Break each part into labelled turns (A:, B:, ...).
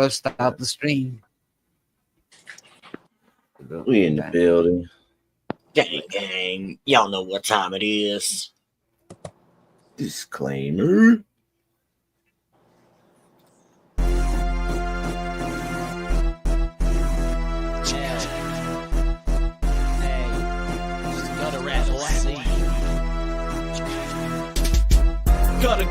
A: Bust stop the stream.
B: We in the building.
C: Gang. Y'all know what time it is.
B: Disclaimer.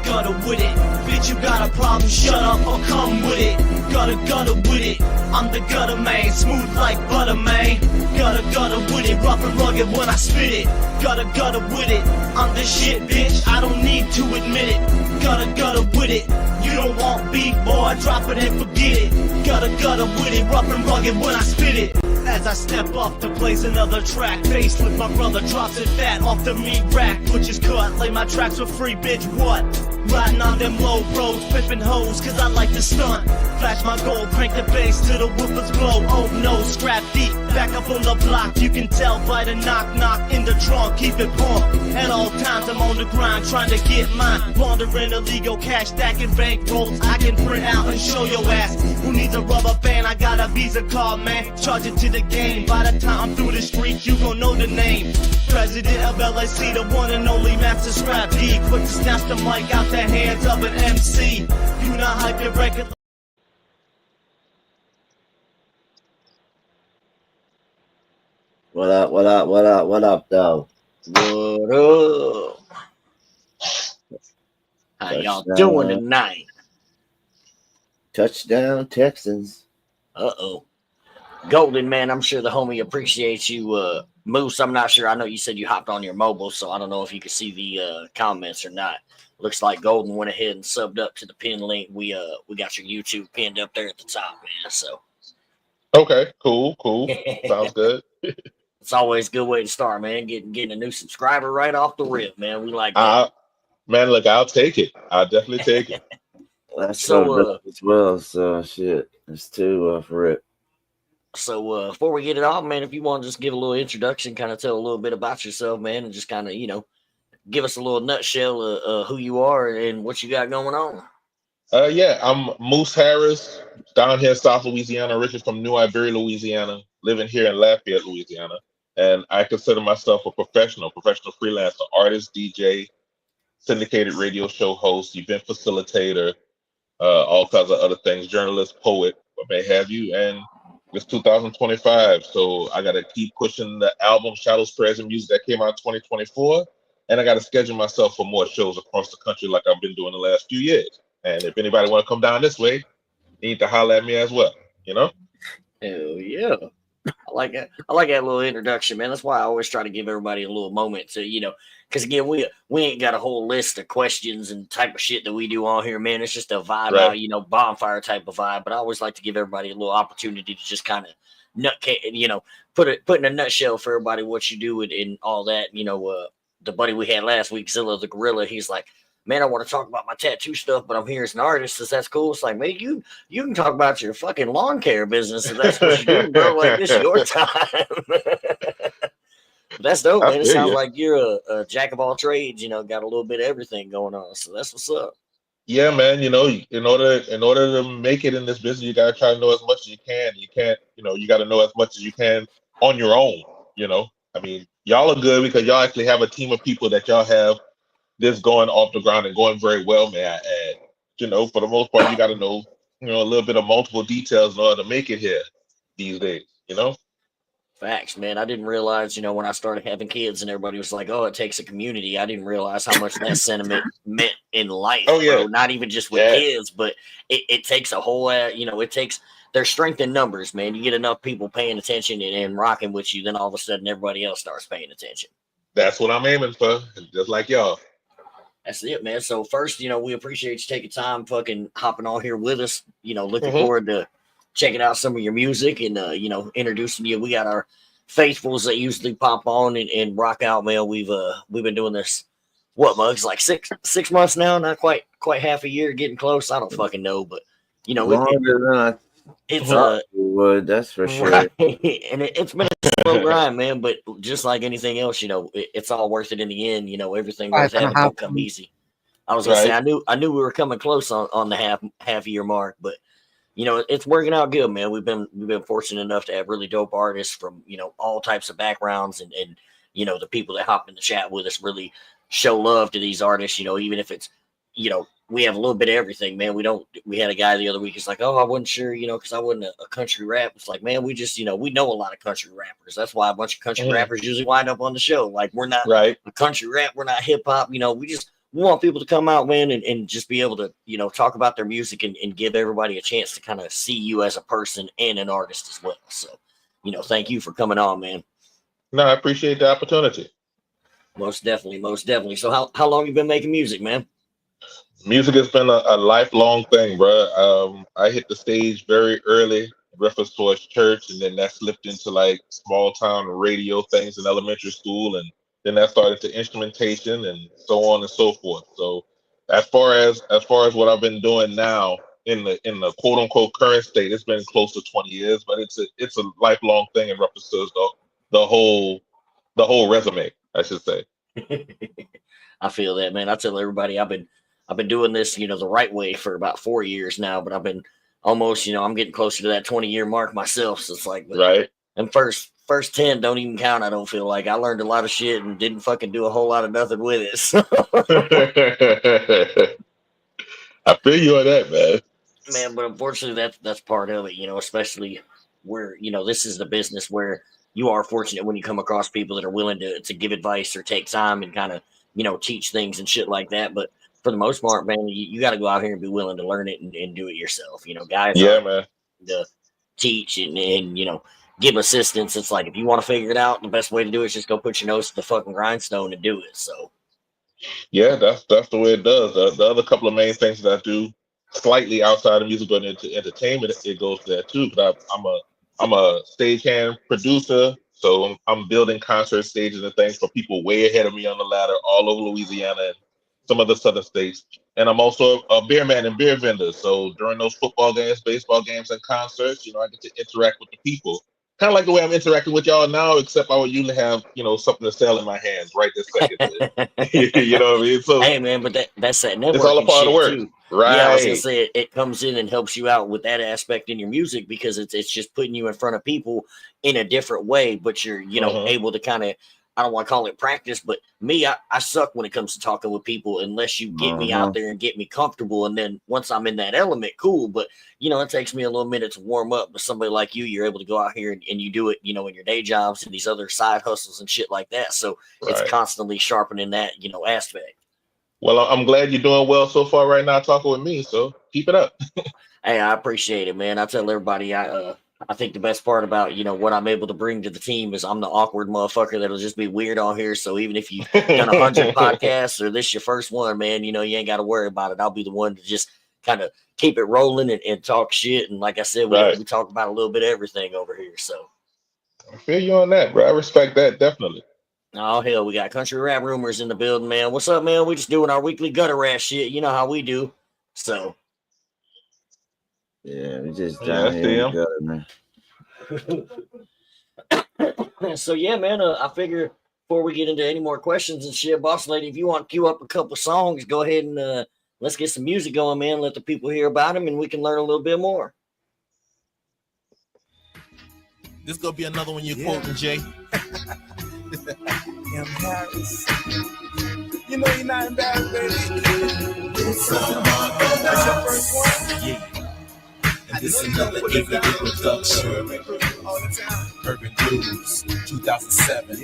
D: Gutter with it. Bitch, you got a problem, shut up or come with it. Gutter with it. I'm the gutter man, smooth like butter, man. Gutter with it, rough and rugged when I spit it. Gutter with it. I'm the shit, bitch, I don't need to admit it. Gutter with it. You don't want beef, boy, drop it and forget it. Gutter with it, rough and rugged when I spit it. As I step up to blaze another track, face with my brother drops it fat off the meat rack. Butcher's cut, lay my tracks for free, bitch, what? Riding on them low bros, pimping hoes, cause I like to stunt. Flash my gold, crank the bass till the woofers blow. Oh no, scrap deep, back up on the block. You can tell by the knock in the trunk, keep it pumped. At all times I'm on the grind, trying to get mine. Laundering illegal cash, stacking bank rolls. I can print out and show your ass. Who needs a rubber band? I got a Visa card, man. Charge it to the game. By the time I'm through the streets, you gon' know the name. President of LAC, the one and only Master Scrap D. Quick to snatch the mic out the hands of an MC. You not hype your record.
B: What up, though?
C: What up? How y'all doing tonight?
B: Touchdown, Texans.
C: Uh-oh. Golden, man, I'm sure the homie appreciates you. Moose, I'm not sure. I know you said you hopped on your mobile, so I don't know if you could see the comments or not. Looks like Golden went ahead and subbed up to the pin link. We got your YouTube pinned up there at the top, man. So
E: okay, cool. Sounds good.
C: It's always a good way to start, man. Getting a new subscriber right off the rip, man. We like that.
E: Man, look, I'll take it. I'll definitely take it.
B: That's so as well. So shit, it's too for it.
C: So before we get it off, man, if you want to just give a little introduction, kind of tell a little bit about yourself, man, and just kind of, give us a little nutshell of who you are and what you got going on.
E: Yeah, I'm Moose Harris, down here in South Louisiana, originally from New Iberia, Louisiana, living here in Lafayette, Louisiana. And I consider myself a professional freelancer, artist, DJ, syndicated radio show host, event facilitator, all kinds of other things, journalist, poet, what may have you. And it's 2025, so I got to keep pushing the album Shadows, Prayers, and Music that came out in 2024. And I got to schedule myself for more shows across the country like I've been doing the last few years. And if anybody want to come down this way, you need to holler at me as well,
C: Hell yeah. I like that little introduction, man. That's why I always try to give everybody a little moment to, because again, we ain't got a whole list of questions and type of shit that we do on here, man. It's just a vibe out, bonfire type of vibe. But I always like to give everybody a little opportunity to just kind of put in a nutshell for everybody what you do and all that. The buddy we had last week, Zilla the Gorilla, he's like, man, I want to talk about my tattoo stuff, but I'm here as an artist. Is that cool? It's like, man, you can talk about your fucking lawn care business if that's what you do, bro. Like, this is your time. That's dope, man. It sounds like you're a jack of all trades, got a little bit of everything going on. So that's what's up.
E: Yeah, man. In order to make it in this business, you gotta try to know as much as you can. You can't, you gotta know as much as you can on your own, I mean, y'all are good because y'all actually have a team of people that y'all have this going off the ground and going very well, may I add. For the most part, you got to know, a little bit of multiple details in order to make it here these days,
C: Facts, man. I didn't realize, when I started having kids and everybody was like, oh, it takes a community. I didn't realize how much that sentiment meant in life.
E: Oh, yeah.
C: Bro. Not even just with kids, but it takes a whole, there's strength in numbers, man. You get enough people paying attention and rocking with you, then all of a sudden everybody else starts paying attention.
E: That's what I'm aiming for, just like y'all.
C: That's it, man. So first, we appreciate you taking time, fucking hopping on here with us. Looking forward to checking out some of your music and introducing you. We got our faithfuls that usually pop on and rock out, man. We've been doing this Mugs, like six months now, not quite half a year, getting close. I don't fucking know, but
B: that's for sure.
C: Right. And it's been a slow grind, man. But just like anything else, it's all worth it in the end. Everything worth having don't come easy. I was gonna say I knew we were coming close on the half year mark, but you know, it's working out good, man. We've been fortunate enough to have really dope artists from, you know, all types of backgrounds, and you know, the people that hop in the chat with us really show love to these artists, you know, even if it's, you know, we have a little bit of everything, man. We had a guy the other week. It's like, oh, I wasn't sure, you know, because I wasn't a country rap. It's like, man, we just, you know, we know a lot of country rappers. That's why a bunch of country rappers usually wind up on the show. Like, we're not a country rap. We're not hip hop. You know, we want people to come out, man, and just be able to, you know, talk about their music and give everybody a chance to kind of see you as a person and an artist as well. So, you know, thank you for coming on, man.
E: No, I appreciate the opportunity.
C: Most definitely. So how long you been making music, man?
E: Music has been a lifelong thing, bro. I hit the stage very early, reference towards church, and then that slipped into like small town radio things in elementary school, and then that started to instrumentation and so on and so forth. So as far as what I've been doing now in the quote unquote current state, it's been close to 20 years, but it's a lifelong thing in reference to the whole resume, I should say.
C: I feel that, man. I tell everybody I've been doing this, you know, the right way for about 4 years now, but I've been almost, you know, I'm getting closer to that 20-year mark myself. So it's like,
E: right.
C: And first 10 don't even count. I don't feel like I learned a lot of shit and didn't fucking do a whole lot of nothing with it. So.
E: I feel you on that,
C: man. But unfortunately, that's part of it, you know, especially where, you know, this is the business where you are fortunate when you come across people that are willing to give advice or take time and kind of, you know, teach things and shit like that. But for the most part, man, you got to go out here and be willing to learn it and do it yourself. You know, guys,
E: man,
C: to teach and you know, give assistance. It's like, if you want to figure it out, the best way to do it is just go put your nose to the fucking grindstone and do it. So,
E: yeah, that's the way it does. The other couple of main things that I do slightly outside of music, but into entertainment, it goes there too. But I'm a stagehand producer, so I'm building concert stages and things for people way ahead of me on the ladder, all over Louisiana and some other southern states. And I'm also a beer man and beer vendor. So during those football games, baseball games, and concerts, you know, I get to interact with the people. Kind of like the way I'm interacting with y'all now, except I would usually have, you know, something to sell in my hands right this second. You know what I mean? So,
C: hey, man, but that's that networking.
E: It's all a part of the work.
C: Too.
E: Right.
C: Yeah, I was gonna say it comes in and helps you out with that aspect in your music, because it's just putting you in front of people in a different way, but you're, you know, able to kind of, I don't want to call it practice, but me, I suck when it comes to talking with people unless you get me out there and get me comfortable. And then once I'm in that element, cool. But, you know, it takes me a little minute to warm up. But somebody like you're able to go out here and you do it, you know, in your day jobs and these other side hustles and shit like that. So It's constantly sharpening that, you know, aspect.
E: Well, I'm glad you're doing well so far right now talking with me. So keep it up.
C: Hey, I appreciate it, man. I tell everybody I think the best part about, you know, what I'm able to bring to the team is I'm the awkward motherfucker that'll just be weird on here. So even if you've done 100 podcasts or this your first one, man, you know, you ain't got to worry about it. I'll be the one to just kind of keep it rolling and talk shit. And like I said, we talk about a little bit of everything over here. So
E: I feel you on that, bro. I respect that, definitely.
C: Oh, hell, we got Country Rap Rumors in the building, man. What's up, man? We just doing our weekly gutter rat shit. You know how we do. So
B: yeah, we just down here in the gutter, man.
C: So yeah, man, I figure before we get into any more questions and shit, boss lady, if you want to cue up a couple songs, go ahead and let's get some music going, man. Let the people hear about them and we can learn a little bit more.
D: This gonna be another one you're quoting, Jay. M. Harris. You know you're not embarrassed, baby. That's your first one? Yeah. And this is another Ignorant production. Urban Blues, 2007. Now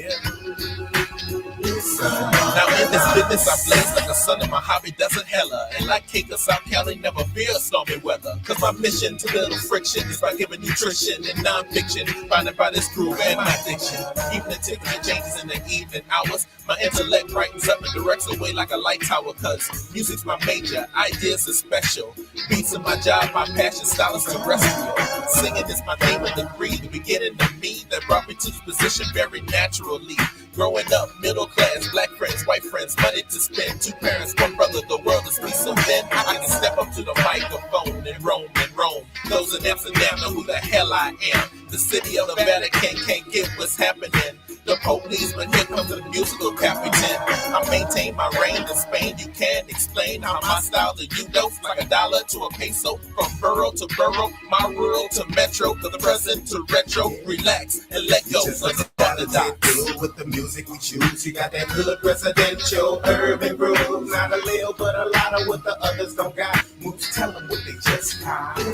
D: in this business I blaze like a son, and my hobby doesn't hella. And like Cake of South Cali, never fear stormy weather. Cause my mission to little friction is by giving nutrition and non-fiction, finding by this groove and my diction. Even the ticket changes in the evening hours, my intellect brightens up and directs away like a light tower. Cause music's my major, ideas are special. Beats in my job, my passion, style is terrestrial. Singing is my name and degree, the beginning of me that brought me to this position very naturally. Growing up, middle class, black friends, white friends, money to spend, 2 parents, 1 brother, the world is me. So then I can step up to the microphone and roam and roam. Those in Amsterdam know who the hell I am. The city of the Vatican can't get what's happening.
A: the police, but here comes the musical captain. I maintain my reign in Spain. You can't explain how my style to you dose like $1 to a peso. From borough to borough, my rural to metro, to the present to retro. Relax and let go. Let's start the dot.
F: With the music we choose, you got that good residential urban groove. Not a little, but a lot of what the others don't got. Moves tell them what they just got. You're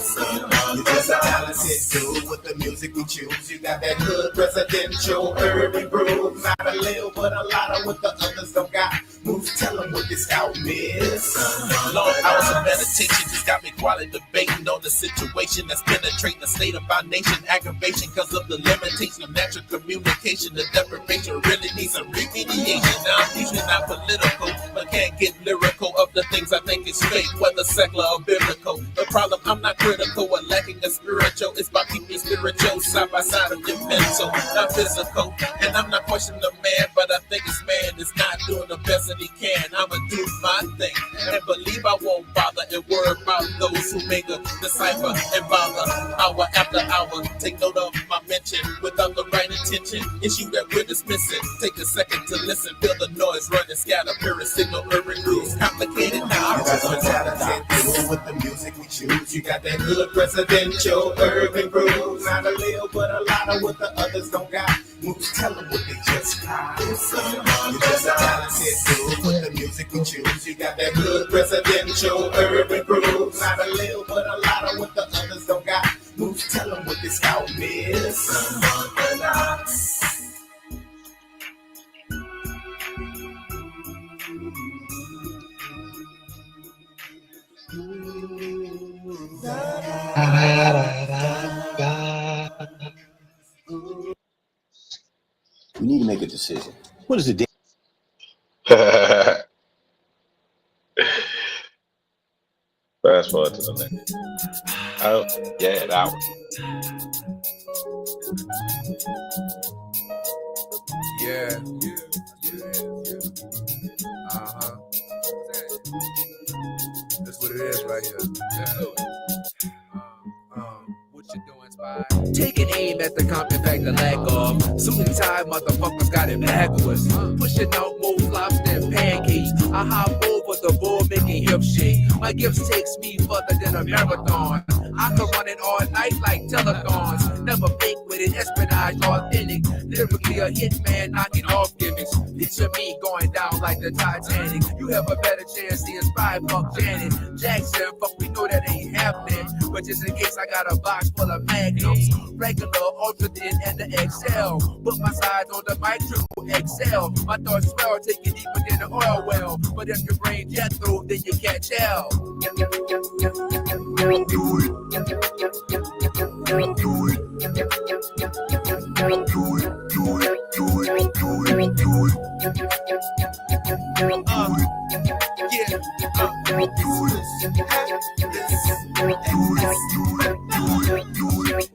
F: just a talented dude with the music we choose. You got that good residential urban groove. Not a little, but a lot of what the others don't got. Moves tell them what this album is.
A: Long hours of meditation just got me quietly debating on the situation that's penetrating the state of our nation. Aggravation because of the limitation of natural communication. The deprivation really needs some remediation. Now I'm usually not political, but can't get lyrical of the things I think is fake, whether secular or biblical. The problem, I'm not critical or lacking the spiritual. It's about keeping spiritual side by side of your mental, not physical. And I'm not questioning the man, but I think this man is not doing the best that he can. I'ma do my thing and believe I won't bother and worry about those who make a decipher and bother hour after hour. Take note of my mention without the right intention. Issue that we're dismissing. Take a second to listen. Feel the noise running, scatter, period, signal, urban grooves. Complicated now.
F: You got some talented dude with the music we choose. You got that good residential urban groove. Not a little, but a lot of what the others don't got. Moves tell them what they just got. You're just a talented dude with the music we choose. You got that good residential urban groove. Not a little, but a lot of what the others don't got. Moves tell them what this album is.
G: We need to make a decision. What is the
E: Fast forward to the next. Oh, yeah, that one.
H: Yeah. That's what it is right here. What you doing, Spy? Taking aim at the Compton back the lack of. Suit and tie motherfuckers got it backwards. Pushing out more flops than pancakes. I hop over the bull making hip shake. My gifts takes me further than a marathon. I can run it all night like telethons. Never fake with it, espionage authentic. Lyrically a hitman knocking off gimmicks. Picture me going down like the Titanic. You have a better chance seeing Spy fuck Janet Jackson. Fuck, we know that ain't happening. But just in case I got a box full of magnums. Regular, ultra thin, and the XL. Put my size on the mic, triple XL. My thoughts swell, take it deeper than the oil well. But if your brain jet through, then you can't tell.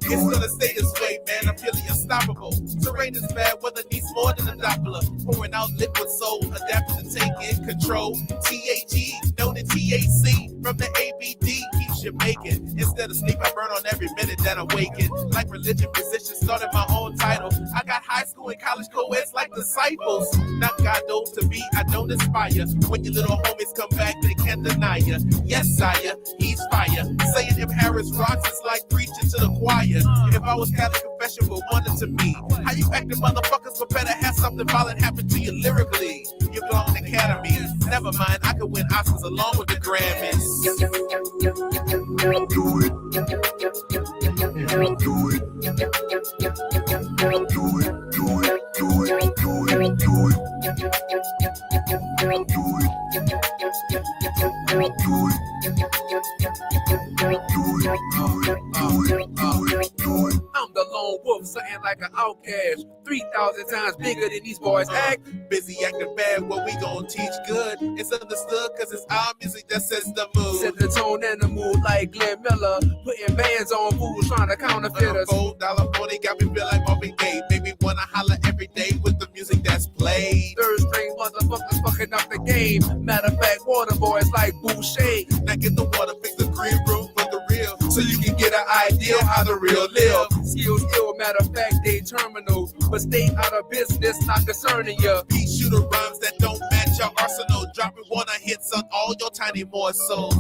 A: It's gonna stay this way, man. I'm feeling unstoppable. Terrain is bad, weather needs more than a Doppler. Pouring out liquid soul, adapted to take in control. THE, known in TAC, from the ABD, keeps you making. Instead of sleep, I burn on every minute that I waken. Like religion, position, started my own title. I got high school and college co-eds like disciples. Not God knows to be, I don't aspire. When your little homies come back, they can't deny ya. Yes, sire, he's fire. Saying if Harris rocks, it's like preaching to the choir. If I was Catholic confession, would wonder to me how you acting, motherfuckers, but better have something violent happen to you lyrically. You belong in the academy. Never mind, I could win Oscars along with the Grammys.
H: I'm the lone wolf, something like an outcast. 3,000 times bigger than these boys act.
A: Busy acting bad, what we gon' teach good. It's understood cause it's our music that sets the mood.
H: Set the tone and the mood like Glenn Miller. Putting bands on fools trying to counterfeit us.
A: $4 got me feel like Marvin Gaye. Baby wanna holler every day with the music that's played.
H: Third string motherfuckers fucking up the game. Matter of fact, water boys like Boucher.
A: Now get the water, fix the green room for the real. So you can get an
H: ideal how the real live. Skills ill, matter of fact, they terminal. But stay out of business, not concerning ya.
A: Beat shooter rhymes that don't match your arsenal. Dropping one hits on all your tiny morsels.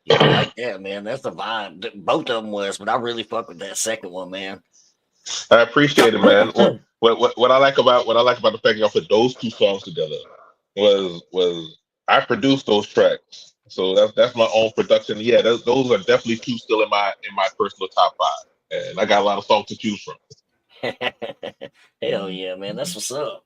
C: Yeah, I like that, man. That's the vibe. Both of them was, but I really fuck with that second one, man.
E: I appreciate it, man. What I like about the fact y'all put those two songs together was I produced those tracks, so that's my own production. Yeah, those are definitely two still in my personal top 5, and I got a lot of songs to choose from.
C: Hell yeah, man. That's what's up.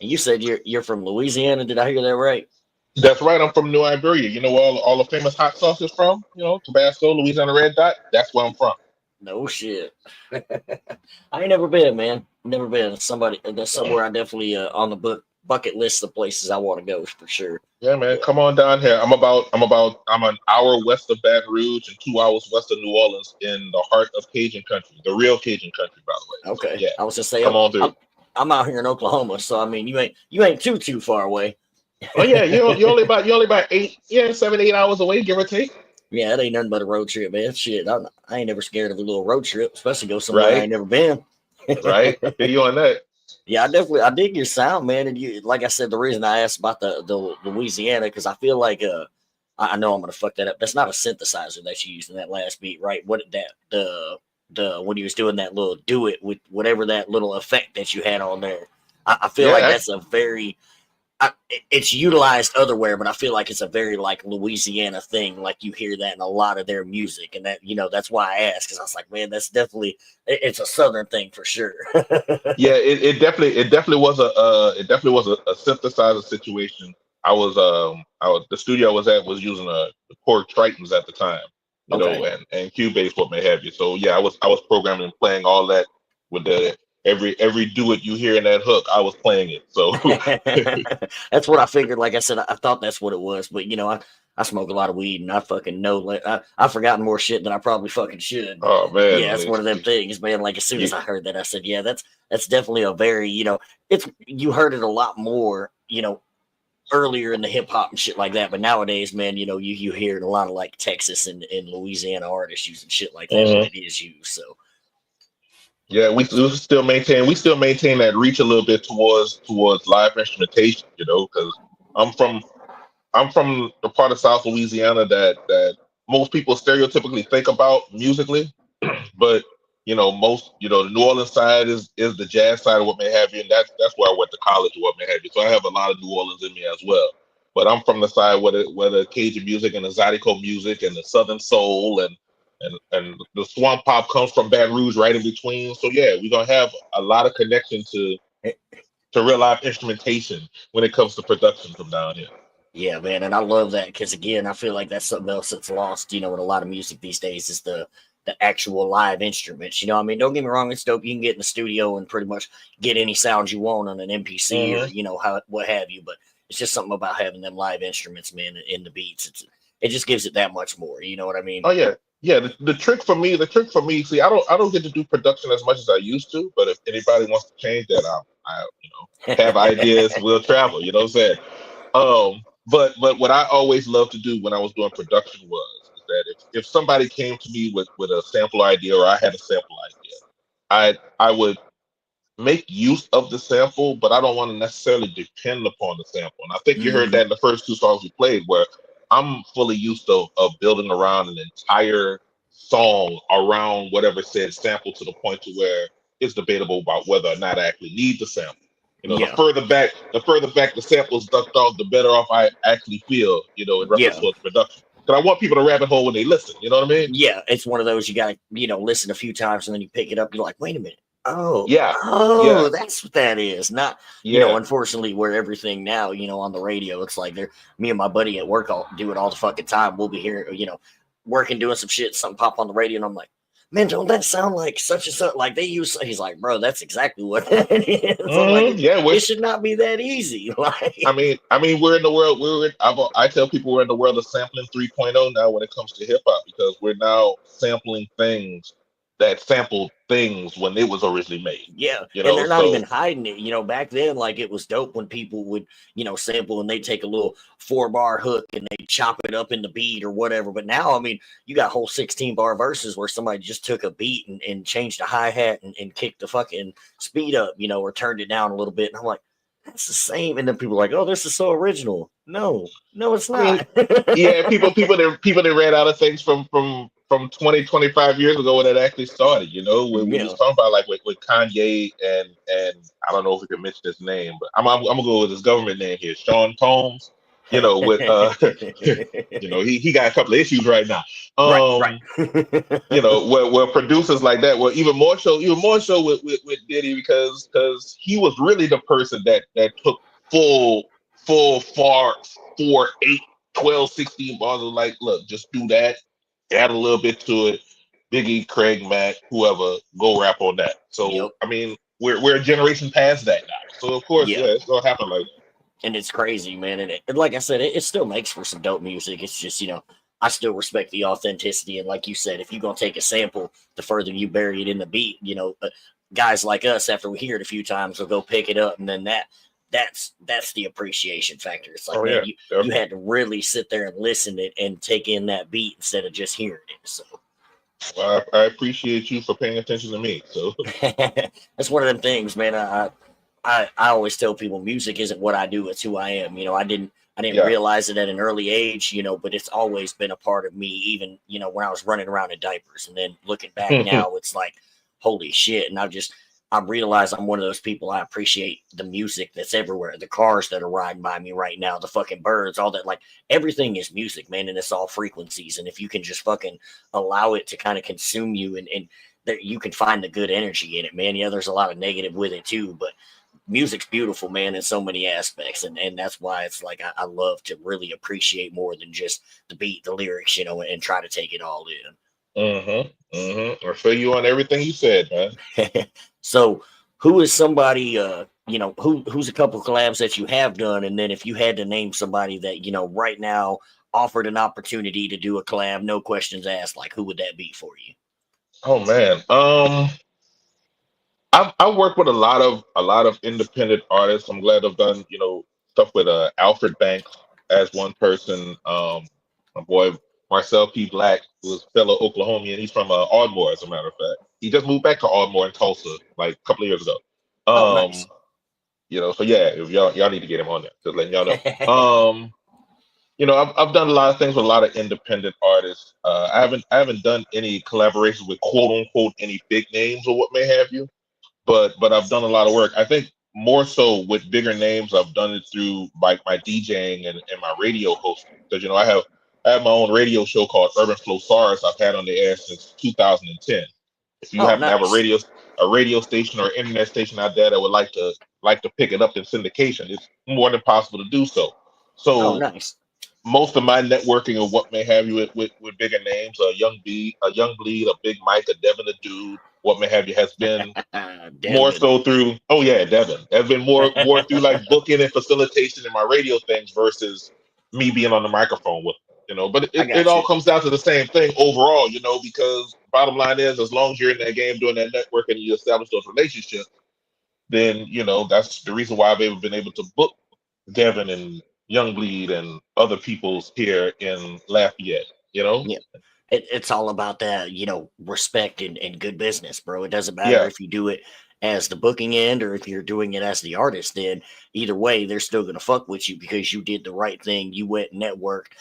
C: And you said you're from Louisiana. Did I hear that right?
E: That's right. I'm from New Iberia. You know where all the famous hot sauce is from? You know, Tabasco, Louisiana Red Dot. That's where I'm from.
C: No shit. I ain't never been, man. Never been. That's somewhere I definitely on the bucket list of places I want to go for sure.
E: Yeah, man. Come on down here. I'm an hour west of Baton Rouge and 2 hours west of New Orleans in the heart of Cajun country, the real Cajun country, by the way.
C: Okay.
E: So, yeah.
C: I was just saying,
E: come on through.
C: I'm out here in Oklahoma, so I mean, you ain't too far away.
E: Oh yeah, you're only about 7, 8 hours away, give or take.
C: Yeah, it ain't nothing but a road trip, man. Shit, I ain't never scared of a little road trip, especially go somewhere I ain't never been.
E: Right? Feel you on that.
C: Yeah, I dig your sound, man. And you, like I said, the reason I asked about the Louisiana, because I feel like I know I'm gonna fuck that up. That's not a synthesizer that you used in that last beat, right? What that when you was doing that little do it with whatever that little effect that you had on there. I feel like that's a very it's utilized otherwhere, but I feel like it's a very like Louisiana thing. Like you hear that in a lot of their music, and that that's why I asked, because I was like, man, that's definitely it's a Southern thing for sure.
E: Yeah, it definitely was a synthesizer situation. The studio I was at was using the Korg Tritons at the time, you know, and Cubase, what may have you. So yeah, I was programming and playing all that with the every do it you hear in that hook, I was playing it. So
C: that's what I figured. Like I said, I thought that's what it was, but I smoke a lot of weed and I fucking know I've forgotten more shit than I probably fucking should.
E: Oh man,
C: yeah, it's one of them things, man. Like as soon as I heard that, I said, yeah, that's definitely a very you heard it a lot more, earlier in the hip hop and shit like that. But nowadays, man, you hear it a lot of like Texas and Louisiana artists using shit like that when it is used. So.
E: Yeah, we still maintain that reach a little bit towards live instrumentation, because I'm from the part of South Louisiana that most people stereotypically think about musically, but most the New Orleans side is the jazz side of what may have you, and that's where I went to college or what may have you. So I have a lot of New Orleans in me as well. But I'm from the side where the Cajun music and the Zydeco music and the Southern soul and the swamp pop comes from Baton Rouge right in between. So yeah, we're gonna have a lot of connection to real life instrumentation when it comes to production from down here.
C: Yeah, man, and I love that because again, I feel like that's something else that's lost, in a lot of music these days is the actual live instruments. I mean, don't get me wrong, it's dope. You can get in the studio and pretty much get any sound you want on an MPC or what have you, but it's just something about having them live instruments, man, in the beats. It just gives it that much more. You know what I mean?
E: Oh yeah. Yeah, the trick for me, see, I don't get to do production as much as I used to, but if anybody wants to change that, I have ideas, we'll travel, you know what I'm saying? But what I always loved to do when I was doing production was that if somebody came to me with a sample idea or I had a sample idea, I would make use of the sample, but I don't want to necessarily depend upon the sample. And I think you heard
C: Mhm.
E: that in the first two songs we played, where I'm fully used of building around an entire song around whatever said sample to the point to where it's debatable about whether or not I actually need the sample. You know,
C: Yeah.
E: the further back the sample's ducked off, the better off I actually feel, you know, in reference
C: Yeah.
E: to its production. Because I want people to rabbit hole when they listen. You know what I mean?
C: Yeah. It's one of those you gotta, listen a few times and then you pick it up, you're like, wait a minute. Oh,
E: Yeah,
C: oh,
E: yeah,
C: that's what that is. Not,
E: yeah.
C: unfortunately, where everything now, on the radio, it's like me and my buddy at work do it all the fucking time. We'll be here, working, doing some shit, something pop on the radio, and I'm like, man, don't that sound like such and such? Like they use, he's like, bro, that's exactly what that is. I'm like,
E: Yeah,
C: it should not be that easy. Like,
E: I mean, we're in the world. I tell people we're in the world of sampling 3.0 now when it comes to hip hop, because we're now sampling things that sampled things when it was originally made.
C: yeah,
E: You
C: and
E: know,
C: they're not even
E: so
C: hiding it. Back then, like it was dope when people would, sample and they take a little 4-bar hook and they chop it up in the beat or whatever. But now, I mean, you got whole 16-bar verses where somebody just took a beat and changed the hi-hat and kicked the fucking speed up, or turned it down a little bit. And I'm like, that's the same. And then people are like, oh, this is so original. No, it's
E: I mean,
C: not.
E: yeah, people that ran out of things from 20, 25 years ago when it actually started. You know, when we
C: Yeah.
E: was talking about like with Kanye and I don't know if we can mention his name, but I'm gonna go with his government name here, Sean Combs. You know, with he got a couple of issues right now.
C: Right.
E: Where producers like that, well, even more so with Diddy, because he was really the person that took full 4, 8, 12, 16 bars of like, look, just do that, add a little bit to it. Biggie, Craig, Mac, whoever, go rap on that. So
C: Yep.
E: I mean, we're a generation past that now. So of course,
C: Yeah.
E: it's gonna happen like that.
C: And it's crazy, man. And like I said, it still makes for some dope music. It's just, I still respect the authenticity. And like you said, if you're going to take a sample, the further you bury it in the beat, guys like us, after we hear it a few times, will go pick it up. And then that's the appreciation factor. It's like, man, you had to really sit there and listen it and take in that beat instead of just hearing it. So
E: Well, I appreciate you for paying attention to me. So
C: that's one of them things, man. I always tell people music isn't what I do, it's who I am. I didn't realize it at an early age, but it's always been a part of me, even, when I was running around in diapers. And then looking back now, it's like, holy shit. And I realize I'm one of those people. I appreciate the music that's everywhere, the cars that are riding by me right now, the fucking birds, all that. Like everything is music, man. And it's all frequencies. And if you can just fucking allow it to kind of consume you and that you can find the good energy in it, man. Yeah, there's a lot of negative with it too, but music's beautiful, man, in so many aspects, and that's why it's like I love to really appreciate more than just the beat, the lyrics, and try to take it all in.
E: I feel you on everything you said, man.
C: So, who is somebody, who's a couple collabs that you have done, and then if you had to name somebody that right now offered an opportunity to do a collab, no questions asked, like who would that be for you?
E: Oh man, I work with a lot of independent artists. I'm glad I've done stuff with Alfred Banks as one person. My boy Marcel P. Black, who's a fellow Oklahomian. He's from Ardmore, as a matter of fact. He just moved back to Ardmore in Tulsa like a couple of years ago.
C: Nice.
E: So yeah, if y'all need to get him on there, just letting y'all know. I've done a lot of things with a lot of independent artists. I haven't done any collaborations with quote unquote any big names or what may have you. But I've done a lot of work. I think more so with bigger names, I've done it through my DJing and my radio hosting. Because I have my own radio show called Urban Flow SARS. I've had on the air since 2010. If you happen to have a radio station or internet station out there that would like to pick it up in syndication, it's more than possible to do so. So
C: nice.
E: Most of my networking of what may have you with bigger names, a Young Bleed, a Big Mike, a Devin the Dude, what may have you, has been more so through Devin has been more through like booking and facilitation in my radio things versus me being on the microphone with but it all comes down to the same thing overall, because bottom line is, as long as you're in that game doing that network and you establish those relationships, then that's the reason why I've been able to book Devin and Young Bleed and other people's here in Lafayette. Yeah.
C: It's all about that, respect and good business, bro. It doesn't matter if you do it as the booking end or if you're doing it as the artist, then either way, they're still going to fuck with you because you did the right thing. You went network,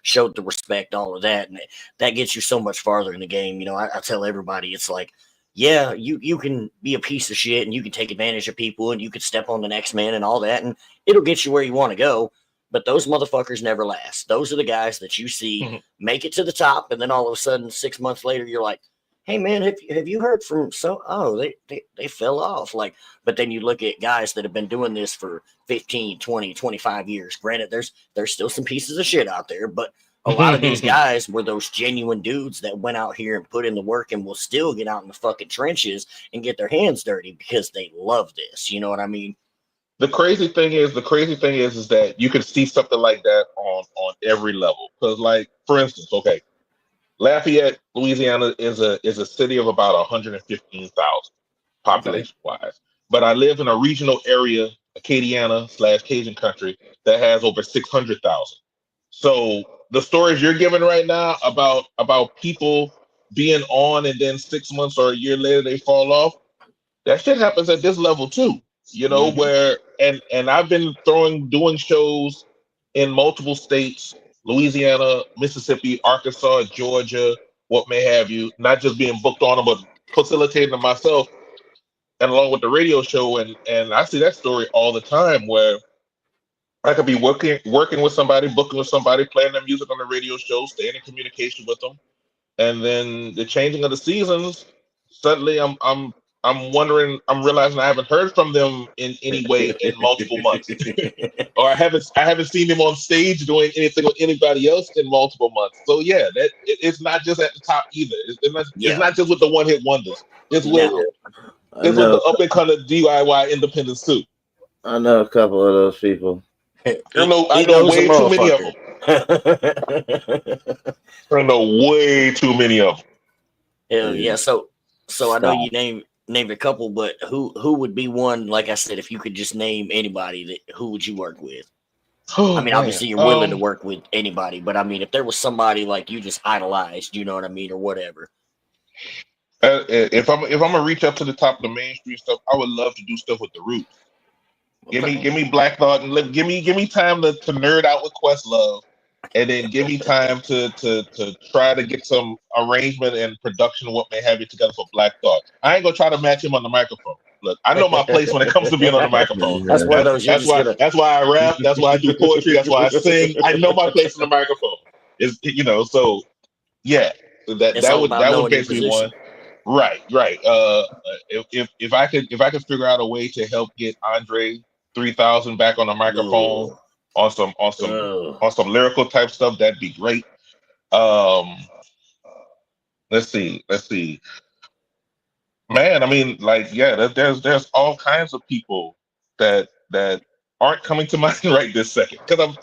C: showed the respect, all of that. And that gets you so much farther in the game. I tell everybody, it's like, yeah, you can be a piece of shit and you can take advantage of people and you can step on the next man and all that. And it'll get you where you want to go. But those motherfuckers never last. Those are the guys that you see make it to the top, and then all of a sudden, 6 months later, you're like, "Hey, man, have you heard from so? Oh, they fell off." Like, but then you look at guys that have been doing this for 15, 20, 25 years. Granted, there's still some pieces of shit out there, but a lot of these guys were those genuine dudes that went out here and put in the work and will still get out in the fucking trenches and get their hands dirty because they love this. You know what I mean?
E: The crazy thing is that you can see something like that on every level. Because, like, for instance, okay, Lafayette, Louisiana is a city of about 115,000 population wise, but I live in a regional area, Acadiana/Cajun country, that has over 600,000. So the stories you're giving right now about people being on and then 6 months or a year later they fall off, that shit happens at this level too. Where and I've been doing shows in multiple states, Louisiana, Mississippi, Arkansas, Georgia, what may have you, not just being booked on them, but facilitating them myself and along with the radio show. And I see that story all the time where I could be working with somebody, booking with somebody, playing their music on the radio show, staying in communication with them. And then the changing of the seasons, suddenly I'm realizing I haven't heard from them in any way in multiple months. Or I haven't seen them on stage doing anything with anybody else in multiple months. So yeah, it's not just at the top either. It's not just with the one hit wonders. It's with the up and coming DIY independents too.
B: I know a couple of those people.
E: I know way too many of them. I know way too many of them.
C: Hell yeah. So I know you named a couple, but who would be one? Like I said, if you could just name anybody, who would you work with?
E: Oh,
C: I mean, obviously you're willing to work with anybody, but I mean, if there was somebody like you just idolized, you know what I mean, or whatever.
E: If I'm gonna reach up to the top of the mainstream stuff, I would love to do stuff with the Roots. Give me Black Thought and give me time to nerd out with Questlove, and then give me time to try to get some arrangement and production, what may have you, together for Black Thought. I ain't gonna try to match him on the microphone. Look, I know my place when it comes to being on the microphone. That's why I rap. That's why I do poetry. That's why I sing. I know my place on the microphone. So yeah, that would basically one. Right. If I could figure out a way to help get Andre 3000 back on the microphone on some lyrical type stuff, that'd be great. Let's see. Man, I mean, like, yeah, there's all kinds of people that aren't coming to mind right this second. Because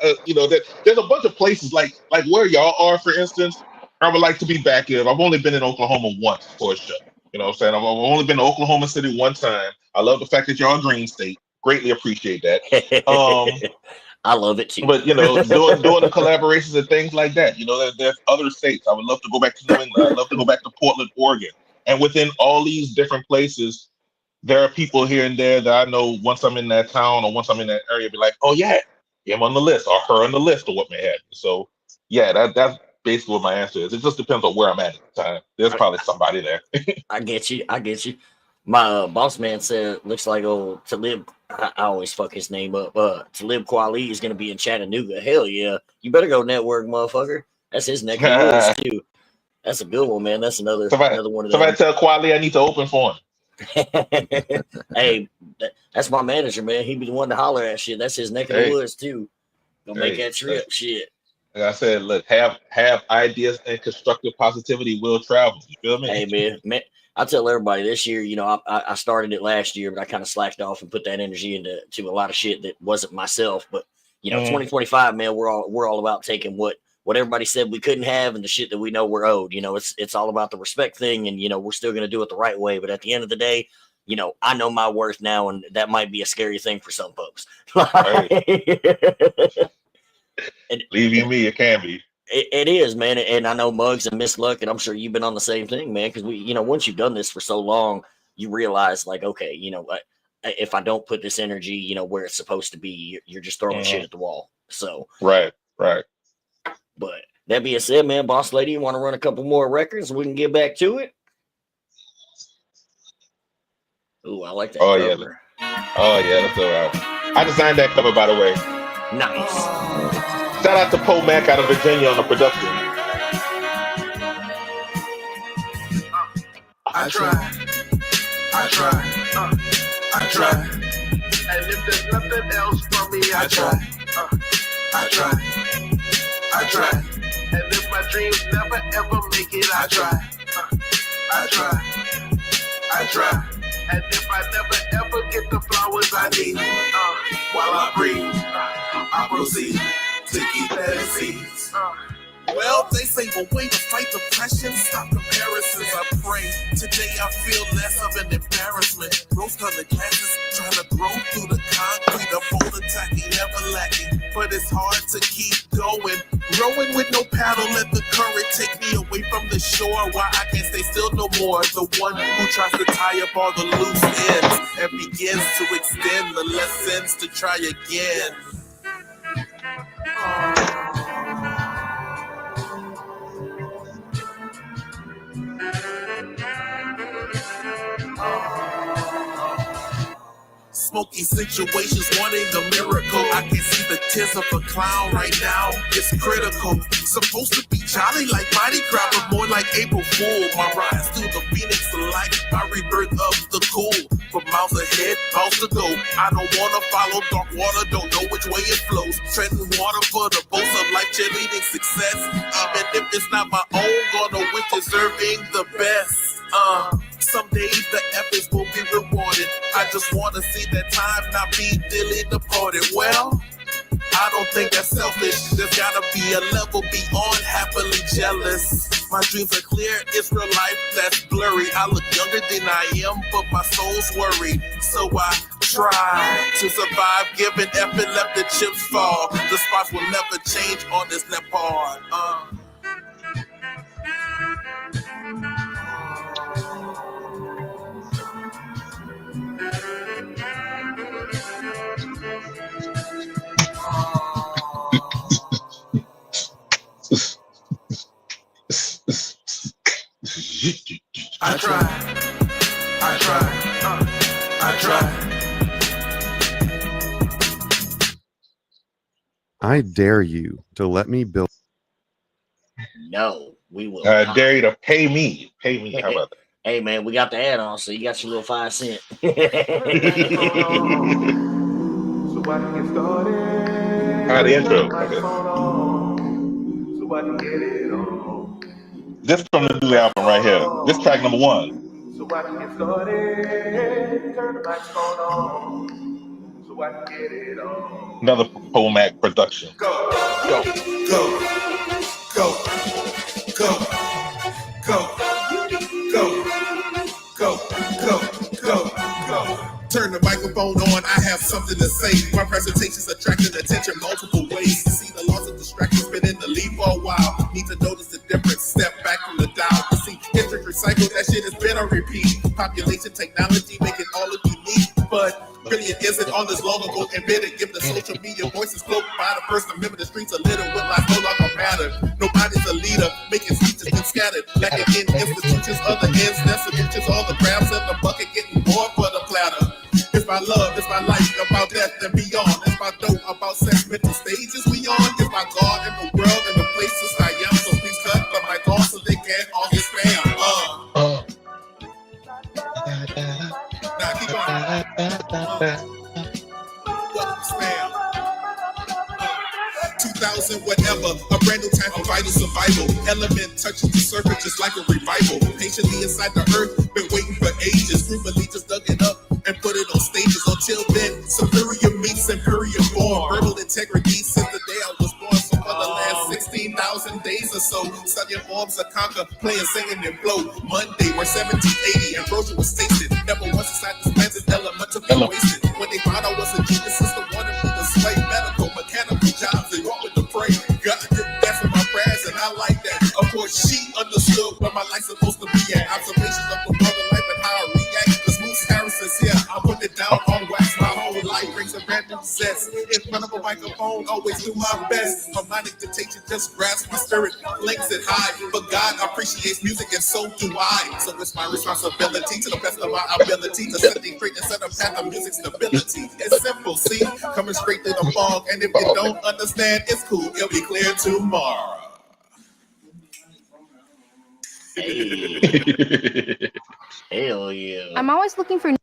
E: there's a bunch of places like where y'all are, for instance. I would like to be back in. I've only been in Oklahoma once for a show. You know what I'm saying? I've only been to Oklahoma City one time. I love the fact that you're a Green State. Greatly appreciate that.
C: I love it too.
E: But doing the collaborations and things like that. There's other states. I would love to go back to New England. I'd love to go back to Portland, Oregon. And within all these different places, there are people here and there that I know once I'm in that town or once I'm in that area, be like, oh yeah, him on the list or her on the list or what may have you. So yeah, that's basically what my answer is. It just depends on where I'm at the time. There's probably somebody there.
C: I get you. My boss man said, looks like Talib, I always fuck his name up. Talib Kweli is going to be in Chattanooga. Hell yeah. You better go network, motherfucker. That's his neck of the woods, too. That's a good one, man. That's another one of them.
E: Somebody tell Kweli I need to open for him.
C: Hey, that's my manager, man. He be the one to holler at shit. That's his neck of the woods, too. Gonna make that trip, shit.
E: Like I said, look, have ideas and constructive positivity will travel. You feel me?
C: Hey, man, I tell everybody this year, I started it last year, but I kind of slacked off and put that energy into a lot of shit that wasn't myself. But 2025, man, we're all about taking what everybody said we couldn't have and the shit that we know we're owed. It's all about the respect thing, and we're still gonna do it the right way. But at the end of the day, I know my worth now, and that might be a scary thing for some folks.
E: And believe you me, it can be.
C: It is, man. And I know Muggs and Miss Luck, and I'm sure you've been on the same thing, man, because we, once you've done this for so long, you realize like, okay, you know what? If I don't put this energy, you know, where it's supposed to be, you're just throwing shit at the wall. So
E: right.
C: But that being said, man, Boss Lady, you want to run a couple more records? We can get back to it. Ooh, I like that cover.
E: That's all right. I designed that cover, by the way.
C: Nice.
E: Shout out to Poe Mac out of Virginia on the production.
F: I try. And if there's nothing else for me, I try. And if my dreams never ever make it, I try. And if I never ever get the flowers I need, while I breathe, I proceed to keep planting seeds. Well, they say the way to fight depression, stop comparisons. I pray today I feel less of an embarrassment. Rose-colored glasses, trying to grow through the concrete. A bold attacking, never lacking, but it's hard to keep going. Rowing with no paddle, let the current take me away from the shore. Why I can't stay still no more. The one who tries to tie up all the loose ends and begins to extend the lessons to try again. Smoky situations wanting a miracle. I can see the tears of a clown right now. It's critical. Supposed to be jolly like Mighty Crowd, but more like April Fool. My rise through the phoenix of life, my rebirth of the cool. For miles ahead, miles to go. I don't wanna follow dark water, don't know which way it flows. Treading water for the boast of life, cheerleading success. Even if it's not my own, gonna win deserving the best. Someday the efforts will be rewarded. I just wanna see that time not be dearly departed. Well, I don't think that's selfish. There's gotta be a level beyond happily jealous. My dreams are clear, it's real life that's blurry. I look younger than I am, but my soul's worried. So I try to survive, giving F and let the chips fall. The spots will never change on this Nepal. I try.
I: I dare you to let me build.
C: No, we will.
E: I dare you to pay me. How about that?
C: Hey man, we got the add-on, so you got your little 5 cent.
F: So I can get started.
E: The intro. Okay.
F: So I can get it on.
E: This from the new album right here. This track number 1.
F: So I can get started. Turn the microphone on. So I can get it on.
E: Another Poe Mac production.
F: Go. Turn the microphone on, I have something to say. My presentation's attracting attention multiple ways. See the loss of distractions, been in the lead for a while. Need to notice the difference, step back from the dial. See, history recycled, that shit has been on repeat. Population technology making all of you need, but brilliant isn't on this long ago embedded. Give the social media voices cloaked by the First Amendment. The streets are littered with lies no longer matter. Nobody's a leader, making speeches been scattered. Lacking in institutions, other ends, that's solutions. All the grabs in the bucket getting more for the platter. It's my love, it's my life, about death and beyond. It's my dope, about sex, mental stages we on. It's my God in the world and the places I am. So please cut the mic off so they can't all get spam. Now keep on. Spam. 2000 whatever, a brand new time for vital survival. Element touches the surface just like a revival. Patiently inside the earth, been waiting for ages. Group of leaders dug it up and put it on stages. Until then, superior meets superior born. Verbal integrity since the day I was born. So for the last 16,000 days or so, studying forms of conquer, playing, singing, and flow. Monday, where 1780 ambrosia was tasted. Never once inside this planted element to be wasted. When they found I was a genius, system wanted me to slay medical, mechanical jobs. They wrong with the pray. Got to get that for my prayers, and I like that. Of course, she understood where my life's supposed to be at. Observations of the world and life and how I react. I'm on wax my whole life, brings a brand new zest. In front of a microphone, always do my best. My mind dictation just grasps my spirit, links it high. But God appreciates music, and so do I. So it's my responsibility to the best of my ability to set things straight and set a path of music stability. It's simple, see, coming straight through the fog. And if you don't understand, it's cool, it'll be clear tomorrow.
C: Hey. Hell yeah.
J: I'm always looking for.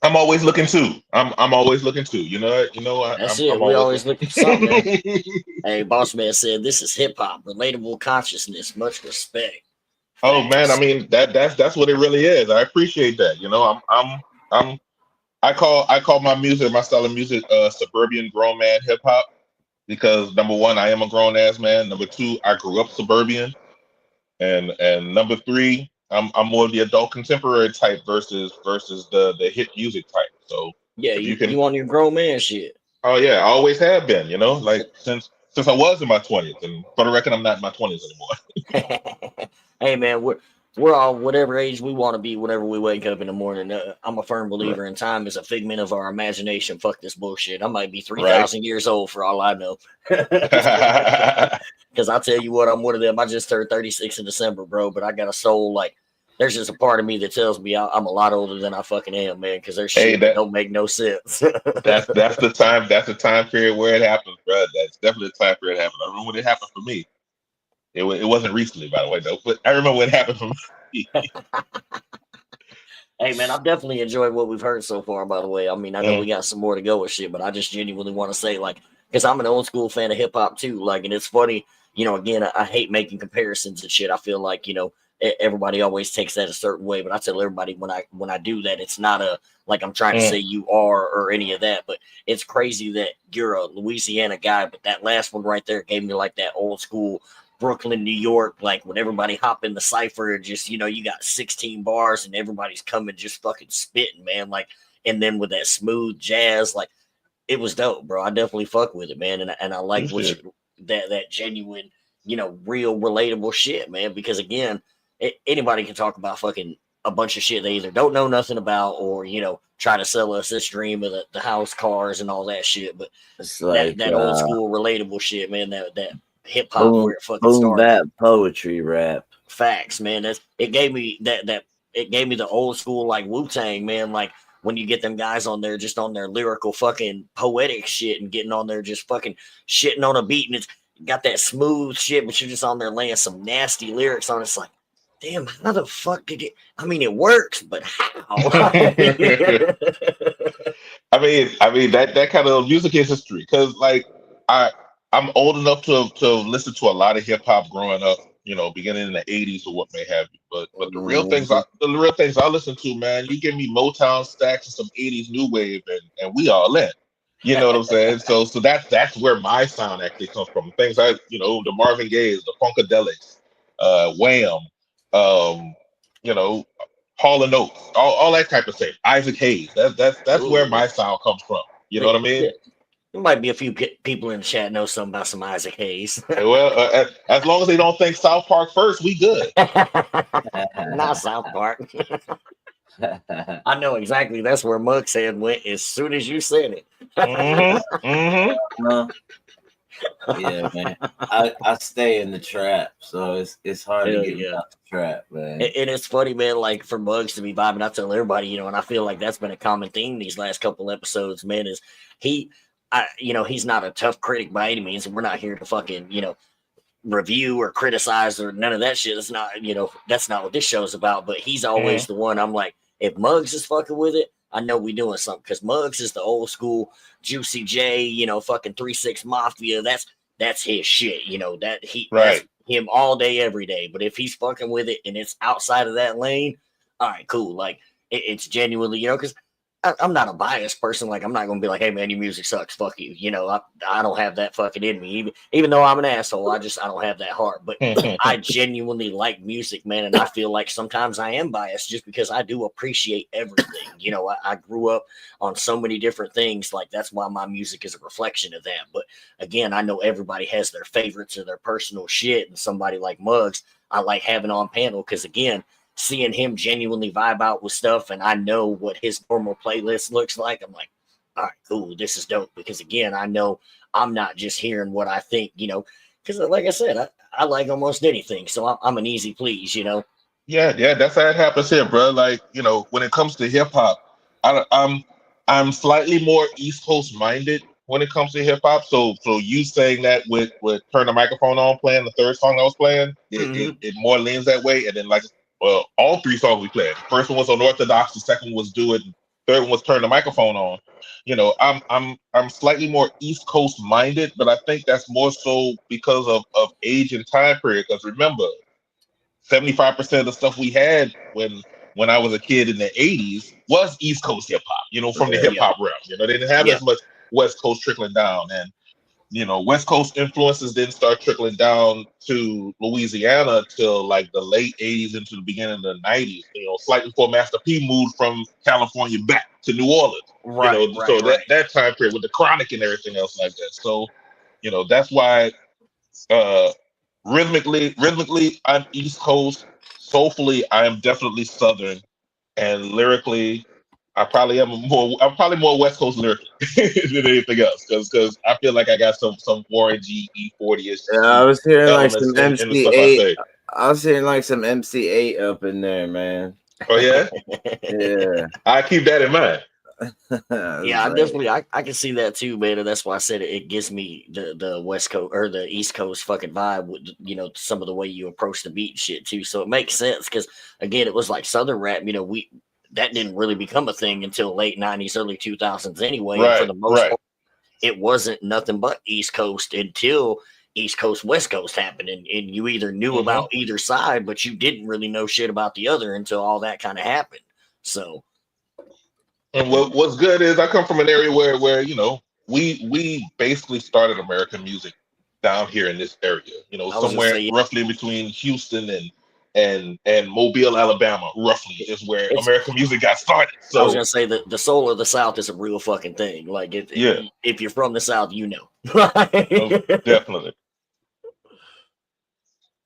E: I'm always looking too. I'm always looking too. You know.
C: That's
E: I'm
C: it. We always looking for something. Man. Hey, Boss Man said this is hip hop, relatable consciousness, much respect.
E: Oh man, I mean that's what it really is. I appreciate that. You know, I call my music, my style of music, suburban grown man hip hop, because number one, I am a grown ass man. Number two, I grew up suburban, and number three, I'm more of the adult contemporary type versus the hit music type. So
C: yeah, you on your grown man shit.
E: Oh yeah, I always have been. You know, like since I was in my 20s, and for the record, I'm not in my 20s anymore.
C: Hey man, we're all whatever age we want to be whenever we wake up in the morning. I'm a firm believer in time is a figment of our imagination. Fuck this bullshit. I might be 3,000 years old for all I know. Because I'll tell you what, I'm one of them. I just turned 36 in December, bro. But I got a soul like there's just a part of me that tells me I'm a lot older than I fucking am, man. Because there's shit that don't make no sense.
E: that's the time. That's the time period where it happens, bro. That's definitely the time period it happened. I remember when it happened for me. It wasn't recently, by the way, though. But I remember when it happened for me.
C: Hey man, I've definitely enjoyed what we've heard so far. By the way, I mean I know we got some more to go with shit, but I just genuinely want to say like, because I'm an old school fan of hip hop too. Like, and it's funny, you know. Again, I hate making comparisons and shit. I feel like everybody always takes that a certain way, but I tell everybody when I do that, it's not a like I'm trying to say you are or any of that. But it's crazy that you're a Louisiana guy, but that last one right there gave me like that old school Brooklyn, New York, like when everybody hop in the cypher, just you got 16 bars and everybody's coming just fucking spitting, man. Like, and then with that smooth jazz, like it was dope, bro. I definitely fuck with it, man. And I like that genuine, real relatable shit, man. Because again, anybody can talk about fucking a bunch of shit they either don't know nothing about or try to sell us this dream of the house, cars, and all that shit. But
B: it's like
C: that old school relatable shit, man. That hip hop where it fucking started.
B: That poetry rap.
C: Facts, man. It gave me it gave me the old school like Wu-Tang, man. Like when you get them guys on there just on their lyrical fucking poetic shit and getting on there just fucking shitting on a beat and it's got that smooth shit, but you're just on there laying some nasty lyrics on it. It's like, damn, how the fuck did it? I mean, it works, but how?
E: I mean that kind of music is history because like I'm old enough to listen to a lot of hip hop growing up, beginning in the 80s or what may have you. But the real things I listen to, man, you give me Motown stacks and some 80s new wave and we all in. You know what I'm saying? So that's where my sound actually comes from. Things the Marvin Gaye's, the Funkadelics, Wham, Hall & Oates, all that type of thing. Isaac Hayes. That's where my sound comes from. You know what I mean?
C: There might be a few people in the chat know something about some Isaac Hayes.
E: Well, as long as they don't think South Park first, we good.
C: Not South Park. I know exactly. That's where Mug's head went as soon as you said it.
B: Yeah, man. I stay in the trap, so it's hard to get out the trap, man.
C: And it's funny, man. Like for Muggs to be vibing, I tell everybody, and I feel like that's been a common theme these last couple episodes, man. Is he's not a tough critic by any means, and we're not here to fucking, review or criticize or none of that shit. It's not, that's not what this show's about. But he's always the one I'm like, if Muggs is fucking with it, I know we doing something because Muggs is the old school Juicy J, fucking 3-6 Mafia. That's his shit, that's him all day, every day. But if he's fucking with it and it's outside of that lane, all right, cool. Like it's genuinely, because I'm not a biased person. Like I'm not gonna be like, hey man, your music sucks. Fuck you. I don't have that fucking in me. Even though I'm an asshole, I don't have that heart. But I genuinely like music, man, and I feel like sometimes I am biased just because I do appreciate everything. I grew up on so many different things. Like that's why my music is a reflection of that. But again, I know everybody has their favorites or their personal shit, and somebody like Muggs, I like having on panel because again, seeing him genuinely vibe out with stuff, and I know what his normal playlist looks like, I'm like, all right, cool, this is dope. Because again, I know I'm not just hearing what I think, you know, because like I said, I like almost anything, so I'm an easy please, you know.
E: Yeah, that's how it happens here, bro. Like, you know, when it comes to hip hop, I'm slightly more East Coast minded when it comes to hip hop. So you saying that with Turn the Microphone On playing the third song I was playing, it more leans that way. And then like, well, all three songs we played. The first one was Unorthodox, the second was Do It, third one was Turn the Microphone On. You know, I'm slightly more East Coast minded, but I think that's more so because of age and time period. Because remember, 75% of the stuff we had when I was a kid in the 80s was East Coast hip hop, you know, from the hip hop realm. You know, they didn't have as much West Coast trickling down. And, you know, West Coast influences didn't start trickling down to Louisiana till like the late 80s into the beginning of the 90s, you know, slightly before Master P moved from California back to New Orleans.
C: Right.
E: You know, so that time period with the Chronic and everything else like that. So, you know, that's why rhythmically I'm East Coast. Soulfully I am definitely Southern, and lyrically I'm probably more West Coast lyrically than anything else, because I feel like I got some Warren G E40ish.
B: Yeah, I was hearing like some
E: MC8.
B: I was hearing like some MC8 up in there, man.
E: Oh yeah,
B: yeah.
E: I keep that in mind.
C: Yeah, I definitely I can see that too, man. And that's why I said it gives me the West Coast or the East Coast fucking vibe with, you know, some of the way you approach the beat and shit too. So it makes sense because again, it was like Southern rap, you know, that didn't really become a thing until late 90s, early 2000s anyway.
E: Right,
C: and for the most part, it wasn't nothing but East Coast until East Coast, West Coast happened. And you either knew about either side, but you didn't really know shit about the other until all that kind of happened. So.
E: And what's good is I come from an area where you know, we basically started American music down here in this area. You know, somewhere roughly between Houston and Mobile, Alabama, roughly is where American music got started. So
C: I was gonna say that the soul of the South is a real fucking thing. Like if you're from the South, you know.
E: Definitely.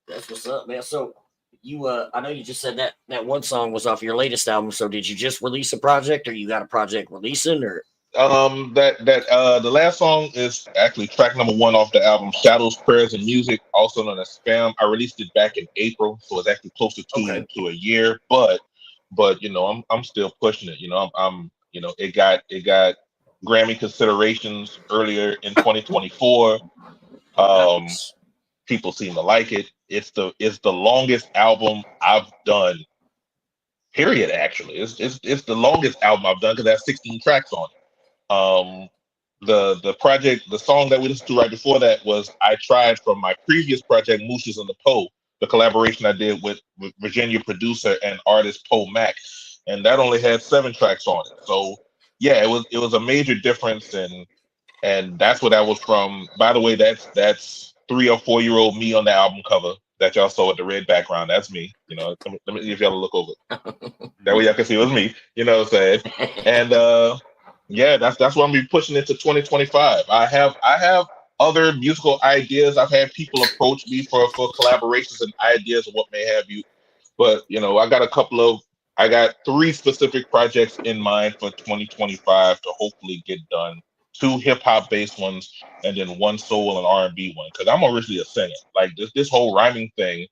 C: That's what's up, man. So you I know you just said that one song was off your latest album. So did you just release a project, or you got a project releasing, or
E: the last song is actually track number 1 off the album Shadows, Prayers, and Music, also known as Spam. I released it back in April, so it's actually closer to a year, but you know, I'm still pushing it. You know, I'm you know, it got Grammy considerations earlier in 2024. People seem to like it. It's the longest album I've done. Period. Actually, it's the longest album I've done because it has 16 tracks on it. The project, the song that we listened to right before that was I Tried from my previous project, Mooshes and the Poe, the collaboration I did with Virginia producer and artist Poe Mac, and that only had 7 tracks on it. So yeah, it was a major difference, and that's what that was from. By the way, that's 3 or 4 year old me on the album cover that y'all saw with the red background. That's me. You know, let me if y'all look over it. That way y'all can see it was me. You know what I'm saying? And yeah, that's what I'm gonna be pushing into 2025. I have other musical ideas. I've had people approach me for collaborations and ideas of what may have you. But you know, I got 3 specific projects in mind for 2025 to hopefully get done. 2 hip hop based ones, and then 1 soul and R&B one. Because I'm originally a singer. Like this whole rhyming thing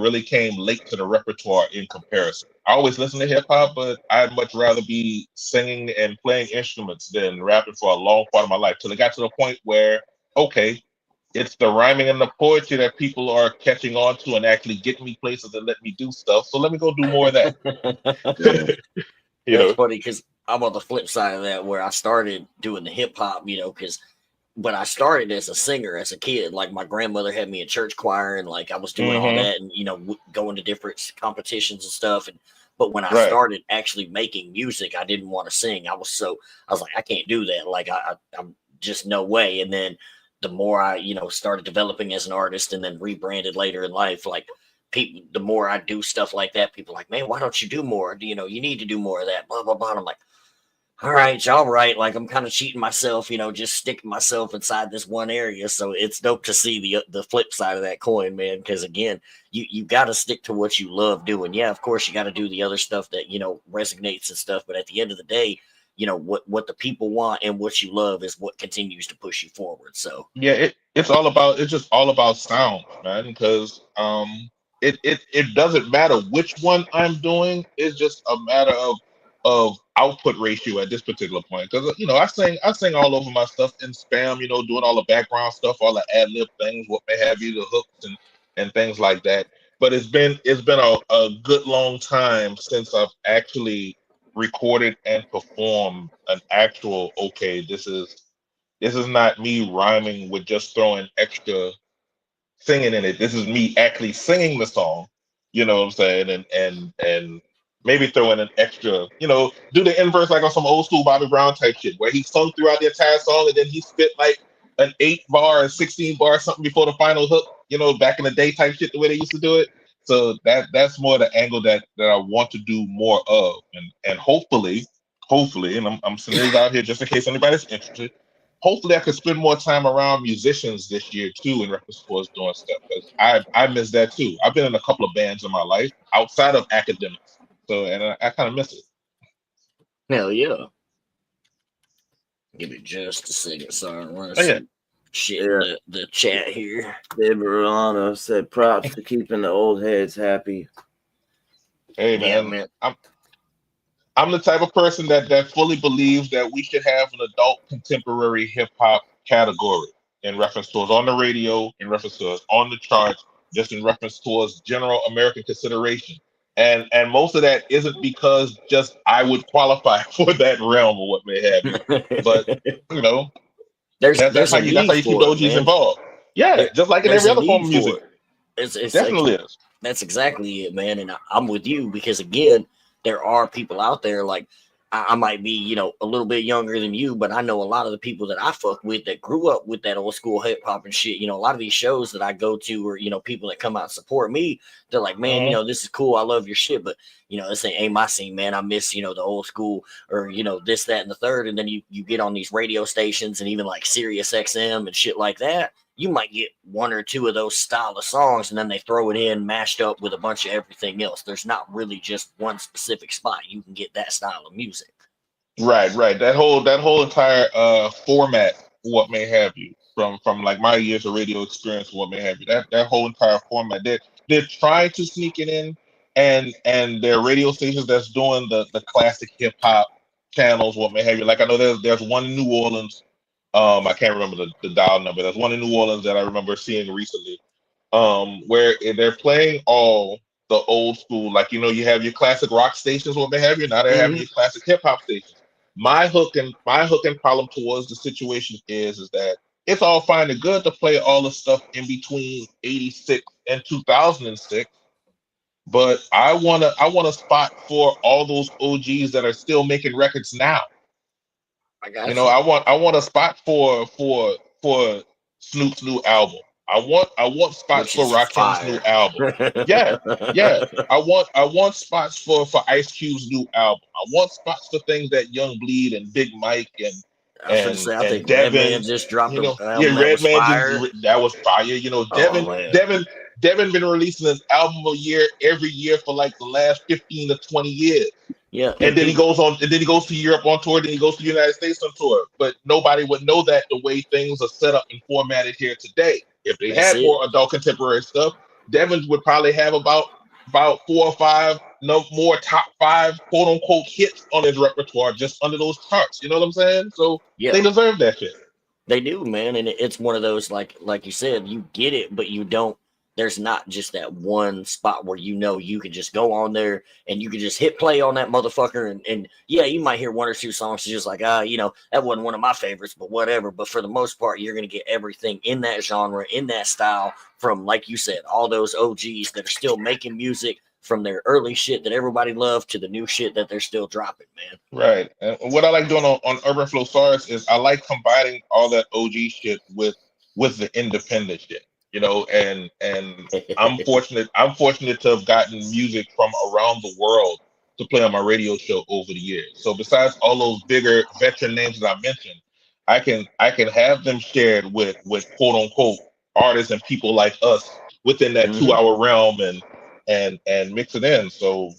E: really came late to the repertoire in comparison. I always listen to hip hop, but I'd much rather be singing and playing instruments than rapping for a long part of my life. Till it got to the point where, okay, it's the rhyming and the poetry that people are catching on to and actually getting me places and let me do stuff. So let me go do more of that. You know,
C: it's funny because I'm on the flip side of that, where I started doing the hip hop, you know, because when I started as a singer, as a kid, like my grandmother had me in church choir, and like I was doing all that, and you know, going to different competitions and stuff. But when I started actually making music, I didn't want to sing. I was like, I can't do that. Like I'm just no way. And then the more I, you know, started developing as an artist, and then rebranded later in life, like people, the more I do stuff like that, people are like, man, why don't you do more? You know, you need to do more of that, blah, blah, blah. And I'm like, all right, y'all right. Like I'm kind of cheating myself, just sticking myself inside this one area. So it's dope to see the flip side of that coin, man. Because again, you got to stick to what you love doing. Yeah, of course you got to do the other stuff that resonates and stuff. But at the end of the day, what the people want and what you love is what continues to push you forward. So
E: Yeah, it's just all about sound, man. Because it doesn't matter which one I'm doing. It's just a matter of output ratio at this particular point. Because I sing all over my stuff in spam. Doing all the background stuff, all the ad lib things, what may have you, the hooks and things like that. But it's been a good long time since I've actually recorded and performed an actual okay. This is not me rhyming with just throwing extra singing in it. This is me actually singing the song. You know what I'm saying? And maybe throw in an extra, do the inverse like on some old school Bobby Brown type shit, where he sung throughout the entire song and then he spit like an 8-bar or 16-bar something before the final hook, back in the day type shit, the way they used to do it. So that's more the angle that I want to do more of. And hopefully, and I'm sending this out here just in case anybody's interested. Hopefully I could spend more time around musicians this year too in reference towards doing stuff, because I miss that too. I've been in a couple of bands in my life outside of academics. So, and I kind of miss it.
C: Hell yeah. Give me just a second. Sorry, I'm running some shit in the chat here.
B: David Rolano said props to keeping the old heads happy.
E: Hey man, I'm the type of person that fully believes that we should have an adult contemporary hip hop category in reference towards on the radio, in reference towards on the charts, just in reference towards general American consideration. And most of that isn't because just I would qualify for that realm or what may have you. But that's how you keep the OGs involved. Yeah, just like in every other form of music.
C: It's
E: definitely is.
C: That's exactly it, man. And I'm with you because again, there are people out there like I might be, a little bit younger than you, but I know a lot of the people that I fuck with that grew up with that old school hip hop and shit. A lot of these shows that I go to or, people that come out and support me, they're like, man, this is cool. I love your shit. But, this ain't my scene, man. I miss, the old school or, this, that, and the third. And then you get on these radio stations and even like Sirius XM and shit like that. You might get one or two of those style of songs and then they throw it in mashed up with a bunch of everything else. There's not really just one specific spot you can get that style of music.
E: Right. That whole entire format, what may have you, from like my years of radio experience, what may have you, that whole entire format, they're trying to sneak it in, and there are radio stations that's doing the classic hip hop channels, what may have you. Like I know there's one in New Orleans. I can't remember the dial number. There's one in New Orleans that I remember seeing recently, where they're playing all the old school, like you have your classic rock stations, what may have you. Now they're having your classic hip hop stations. My hook and problem towards the situation is that it's all fine and good to play all the stuff in between 86 and 2006, but I want a spot for all those OGs that are still making records now. I want a spot for Snoop's new album. I want spots for Rakim's new album. Yeah. I want spots for Ice Cube's new album. I want spots for things that Young Bleed and Big Mike and
C: I think Devin
E: just
C: dropped an album
E: that was fire. Devin been releasing an album every year for like the last 15 to 20 years.
C: Yeah.
E: And then he goes to Europe on tour, then he goes to the United States on tour. But nobody would know that the way things are set up and formatted here today. If they had more adult contemporary stuff, Devin would probably have about 4 or 5 more top 5 quote unquote hits on his repertoire just under those charts. You know what I'm saying? So they deserve that shit.
C: They do, man. And it's one of those like you said, you get it, but you don't. There's not just that one spot where you can just go on there and you can just hit play on that motherfucker and you might hear 1 or 2 songs just like that wasn't one of my favorites, but whatever. But for the most part, you're gonna get everything in that genre, in that style, from like you said, all those OGs that are still making music from their early shit that everybody loved to the new shit that they're still dropping, man.
E: Right. And what I like doing on Urban Flow Stars is I like combining all that OG shit with the independent shit. And I'm fortunate to have gotten music from around the world to play on my radio show over the years. So besides all those bigger veteran names that I mentioned, I can have them shared with quote unquote artists and people like us within that 2-hour realm and mix it in. So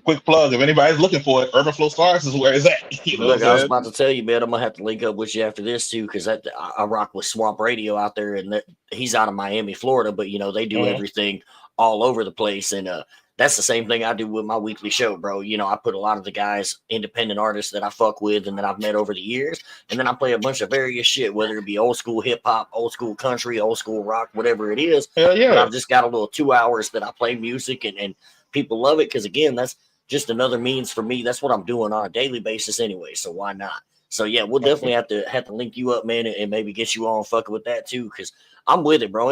E: quick plug, if anybody's looking for it, Urban Flow Stars is where it's at. You know
C: Look, I was about to tell you, man, I'm gonna have to link up with you after this too, because I rock with Swamp Radio out there, and he's out of Miami, Florida, but they do everything all over the place, and that's the same thing I do with my weekly show, bro. I put a lot of the guys, independent artists that I fuck with and that I've met over the years, and then I play a bunch of various shit, whether it be old school hip hop, old school country, old school rock, whatever it is.
E: Hell yeah.
C: But I've just got a little 2 hours that I play music, and people love it because, again, that's just another means for me. That's what I'm doing on a daily basis anyway, so why not? So yeah, we'll definitely have to link you up, man, and maybe get you on fucking with that too, because I'm with it, bro.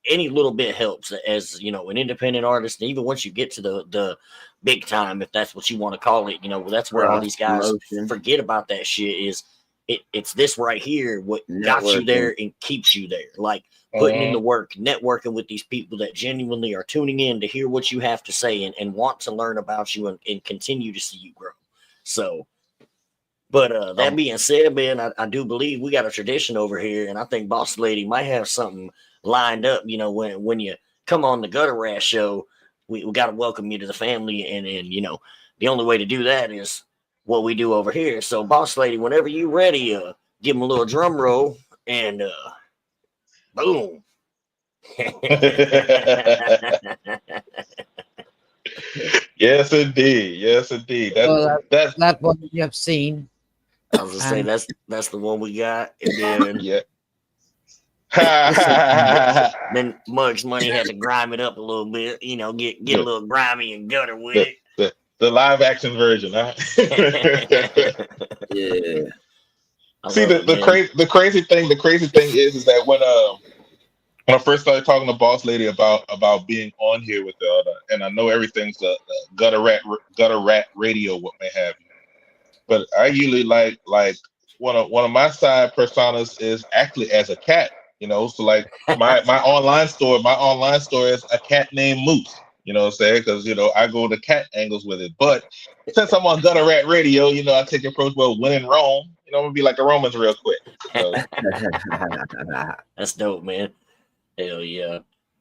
C: Any little bit helps as an independent artist. And even once you get to the big time, if that's what you want to call it, that's where all these guys forget about that shit. Is it's this right here what got you there and keeps you there, like putting in the work, networking with these people that genuinely are tuning in to hear what you have to say and want to learn about you and continue to see you grow. So but that being said, man, I do believe we got a tradition over here, and I think Boss Lady might have something lined up. When you come on the Gutter Rat show, we got to welcome you to the family, and the only way to do that is what we do over here. So, Boss Lady, whenever you ready, give them a little drum roll, and boom.
E: Yes, indeed.
J: That's what you have seen.
C: I was gonna say that's the one we got, and then then Muggs Money had to grime it up a little bit, get a little grimy and gutter with it.
E: The live action version, huh?
B: Yeah.
E: See, the crazy thing is that when I first started talking to Boss Lady about being on here with and I know everything's the gutter rat radio, what may have you, but I usually like one of my side personas is actually as a cat, so like my online store is a cat named Moose, you know what I'm saying? Because I go to cat angles with it. But since I'm on Gutter Rat Radio, I take the approach, well, when in Rome, I'm gonna be like the Romans real quick. So.
C: That's dope, man. Hell yeah.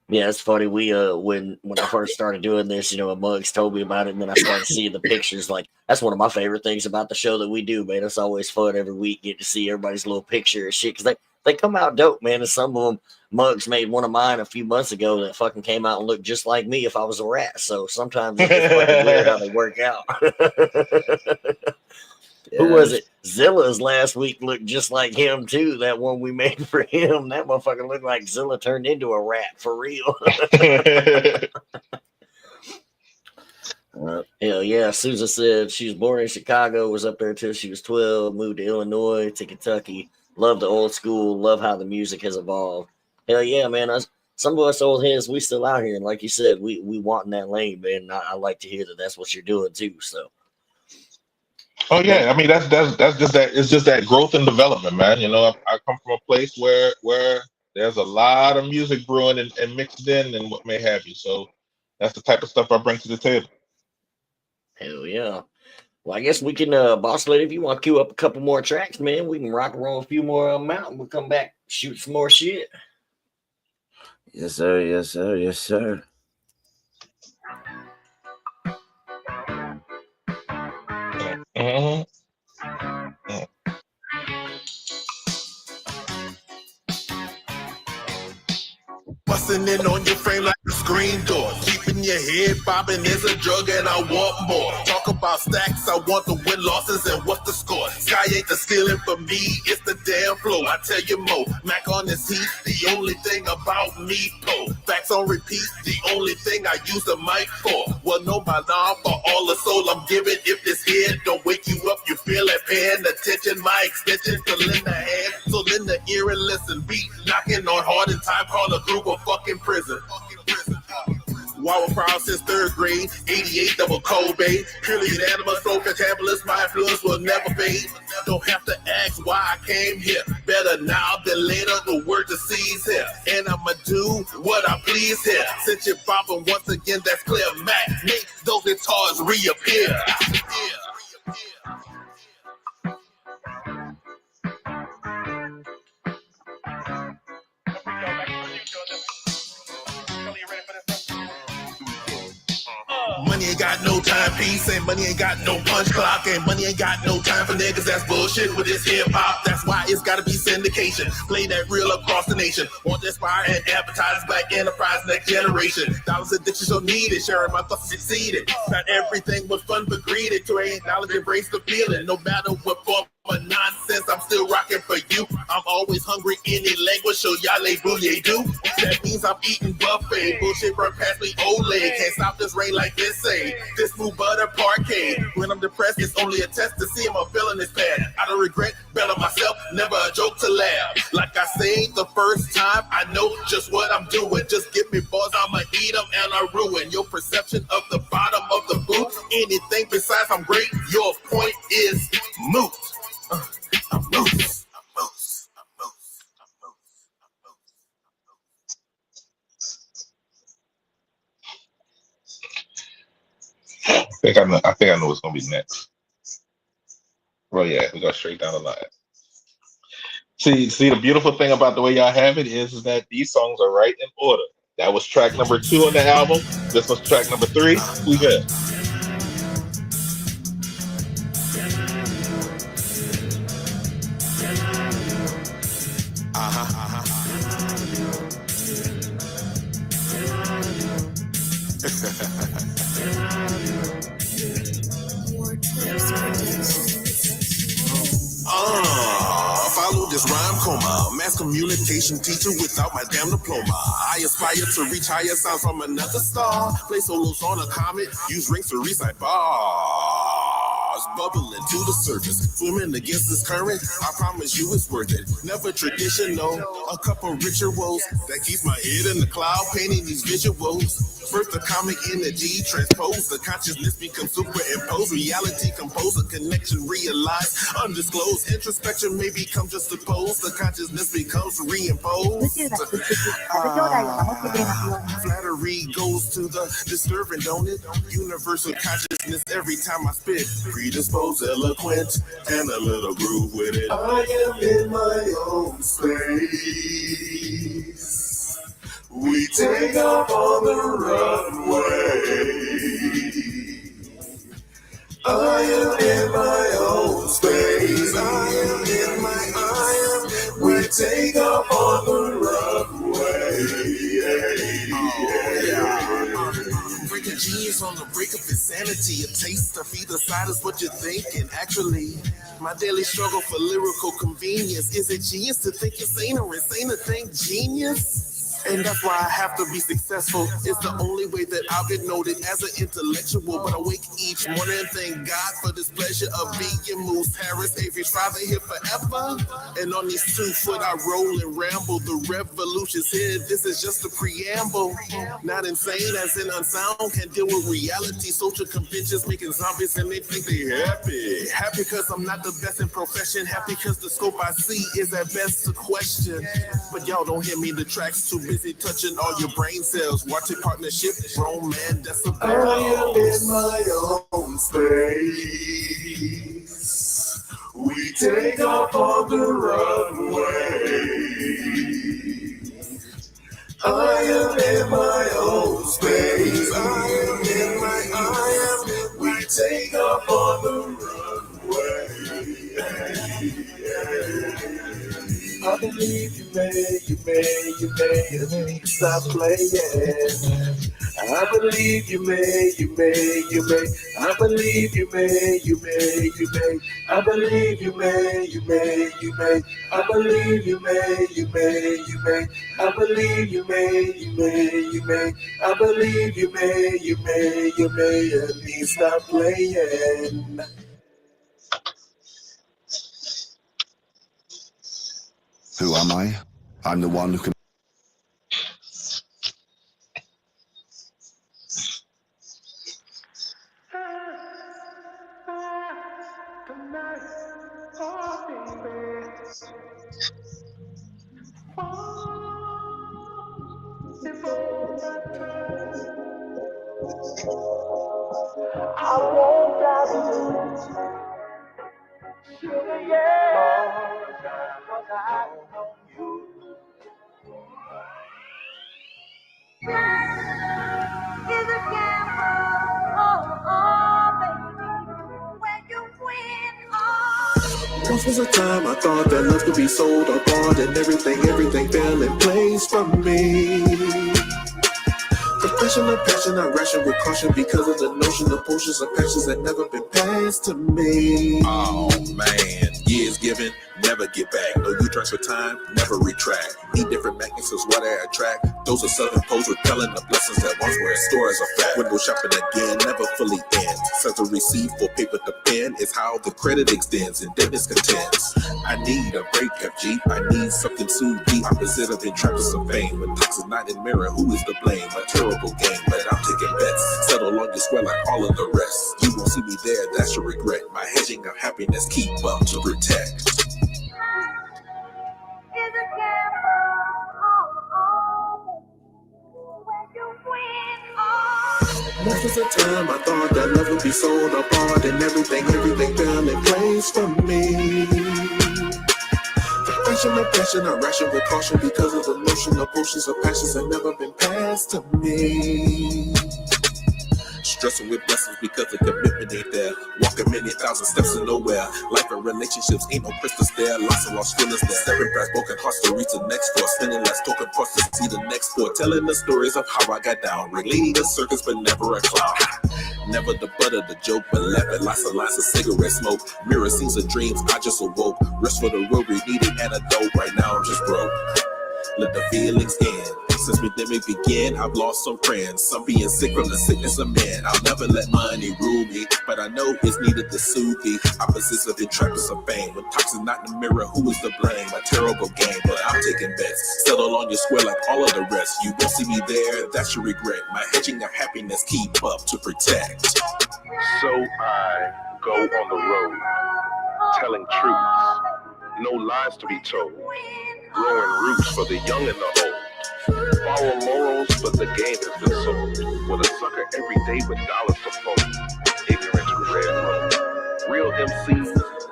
C: Yeah, it's funny. We when I first started doing this, Muggs told me about it, and then I started seeing the pictures. Like, that's one of my favorite things about the show that we do, man. It's always fun every week get to see everybody's little picture and shit, because they come out dope, man. And some of them, Muggs made one of mine a few months ago that fucking came out and looked just like me if I was a rat. So sometimes it's fucking weird how they work out. Who was it? Zilla's last week looked just like him too. That one we made for him, that motherfucker looked like Zilla turned into a rat for real. Hell yeah. Susan said she was born in Chicago, was up there till she was 12, moved to Illinois, to Kentucky. Love the old school, love how the music has evolved. Hell yeah, man. Some of us old heads, we still out here, and like you said, we want in that lane, man. I like to hear that that's what you're doing too. So.
E: Oh yeah, I mean that's just that. It's just that growth and development, man. I come from a place where there's a lot of music brewing and mixed in and what may have you. So that's the type of stuff I bring to the table.
C: Hell yeah. Well, I guess we can, Boss Lady, if you want to queue up a couple more tracks, man, we can rock and roll a few more mountain. We'll come back, shoot some more shit.
B: Yes, sir. Yes, sir. Yes, sir.
F: Busting in on your frame like a screen door. Keeping your head bobbing is a drug and I want more. Talk about stacks, I want the win-losses and what's the score. Sky ain't the ceiling for me, it's the damn flow. I tell you more, Mac on this heat, the only thing about me, facts on repeat, the only thing I use the mic for. Well, know my now for all the soul I'm giving. If this head don't wake you up, you feel it, paying attention. My extension to lend a hand, so lend the ear and listen. Beat knocking on hard in time, call a group of fucking prison.
A: Wawa proud since 3rd grade. 88 double Kobe. Purely unanimous, flow fantabulous. My influence will never fade. Don't have to ask why I came here. Better now than later. The word to seize here. And I'ma do what I please here. Since you're bopping once again, that's clear. Mac, make those guitars reappear. Money ain't got no timepiece, and money ain't got no punch clock, and money ain't got no time for niggas. That's bullshit with this hip hop. That's why it's gotta be syndication. Play that real across the nation. Want to inspire and advertise black enterprise next generation. Dollars addiction so needed, sharing my thoughts succeeded. Not everything was fun but greedy. To acknowledge, embrace the feeling. No matter what form of nonsense, I'm still rocking for you. I'm always hungry, any language, so y'all ain't bouye do. That means I'm eating buffet. Bullshit run past me, Olay. Can't stop this rain like this say. This move butter parquet. When I'm depressed, it's only a test to see if I'm feeling this bad. I don't regret belling myself, never a joke to laugh. Like I say the first time, I know just what I'm doing. Just give me balls, I'ma eat them and I ruin your perception of the bottom of the boot. Anything besides I'm great, your point is moot. I'm loose.
E: I think I know what's gonna be next. Well, yeah, we go straight down the line. See, the beautiful thing about the way y'all have it is that these songs are right in order. That was track number 2 on the album. This was track number 3. Who's that?
A: Follow this rhyme coma. Mass communication teacher without my damn diploma. I aspire to reach higher sounds from another star. Play solos on a comet. Use rings to recite bars. Bubbling to the surface. Swimming against this current. I promise you it's worth it. Never traditional. A couple rituals that keeps my head in the cloud. Painting these visuals. First the comic energy transpose. The consciousness becomes superimposed. Reality compose. A connection realized. Undisclosed. Introspection may become just a pose. The consciousness becomes reimposed. Flattery goes to the disturbing, don't it? Universal consciousness every time I spit. Predisposed, eloquent, and a little groove with it. I am in my own space. We take off on the runway. I am in my own space. We take off on the runway. Breaking genius on the break of insanity. A taste of either side is what you're thinking. Actually, my daily struggle for lyrical convenience. Is it genius to think insane or insane to think genius? And that's why I have to be successful. It's the only way that I've been noted as an intellectual. But I wake each morning and thank God for this pleasure of being Moose Harris, Avery's father here forever. And on these 2 foot I roll and ramble. The revolution's here. This is just a preamble. Not insane as in unsound. Can't deal with reality. Social conventions making zombies and they think they happy. Happy because I'm not the best in profession. Happy because the scope I see is at best a question. But y'all don't hear me. The track's too busy touching all your brain cells. Watching partnership, grown man, that's a I am in my own space. We take off on the runway. I am in my own space. We take off on the runway. I believe you may stop playing. I believe you may. I believe you may. I believe you may. I believe you may. I believe you may. I believe you may. And please stop playing.
K: Who am I? I'm the one who can.
F: Once was a time I thought that love could be sold or bought, and everything fell in place for me. Profession of passion, I ration with caution because of the notion of potions of passions that never been passed to me.
A: Oh man, years given, never get back. No U-turns for time, never retract. Need different magnets is what I attract. Those are southern posts repelling the blessings that once were in store as a fact. Window shopping again, never fully ends. Says a receipt for paper to pen is how the credit extends and debtness contends. I need a break of Jeep, I need something to be opposite of entrappers of fame. When toxic not in mirror, who is to blame? A terrible game, but I'm taking bets. Settle on your square like all of the rest. You won't see me there, that's your regret. My hedging of happiness keep up to protect.
F: Once was a time I thought that love would be sold or bought, and everything fell in place for me. Profession of passion, I ration with caution because of the notion of potions of passions that never been passed to me.
A: Stressing with blessings because the commitment ain't there. Walking many thousand steps to nowhere. Life and relationships ain't no crystals there. Lots of lost feelings there. Seven past broken hearts to reach the next floor. Spinning less token parts to see the next floor. Telling the stories of how I got down. Relating the circus but never a clown. Never the butt of the joke, but laughing lots of lines of cigarette smoke. Mirror scenes of dreams, I just awoke. Rest for the road, needing antidote. Right now I'm just broke. Let the feelings end. Since pandemic began, I've lost some friends. Some being sick from the sickness of men. I'll never let money rule me, but I know it's needed to soothe the opposites of entrappers of fame. When toxic not in the mirror, who is to blame? A terrible game, but I'm taking bets. Settle on your square like all of the rest. You won't see me there, that's your regret. My hedging of happiness keep up to protect.
E: So I go on the road, telling truths, no lies to be told, growing roots for the young and the old. Follow morals, but the game has been sold. With a sucker every day with dollars to fold. Ignorance red road. Real MCs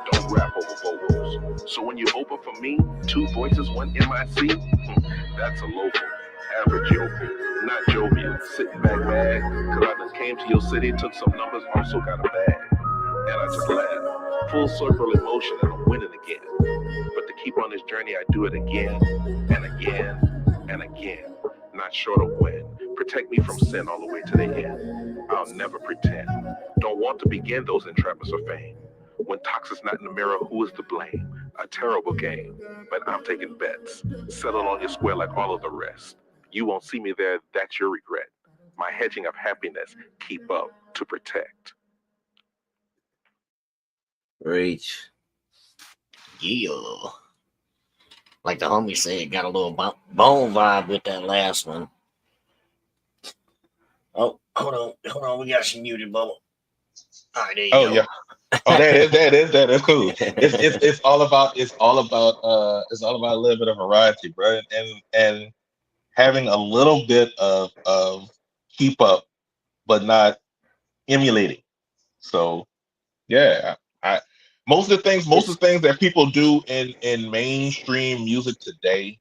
E: don't rap over vocals. So when you open for me, 2 voices, 1 MIC, that's a local. Average yokel, not jovial. Sitting back mad, cause I just came to your city, took some numbers, also got a bag. And I just laugh. Full circle emotion and I'm winning again. But to keep on this journey, I do it again and again and again. Not short of when. Protect me from sin all the way to the end. I'll never pretend. Don't want to begin those entrappers of fame. When toxic's not in the mirror, who is to blame? A terrible game, but I'm taking bets. Settle on your square like all of the rest. You won't see me there, that's your regret. My hedging of happiness, keep up to protect.
B: Reach.
C: Yeah. Like the homie said, got a little bone vibe with that last one. Oh, hold on. We got you muted, Bubba. All right, there you go.
E: Yeah. Oh, that is cool. It's all about a little bit of variety, bro, and having a little bit of keep up, but not emulating. So, yeah, most of the things that people do in mainstream music today,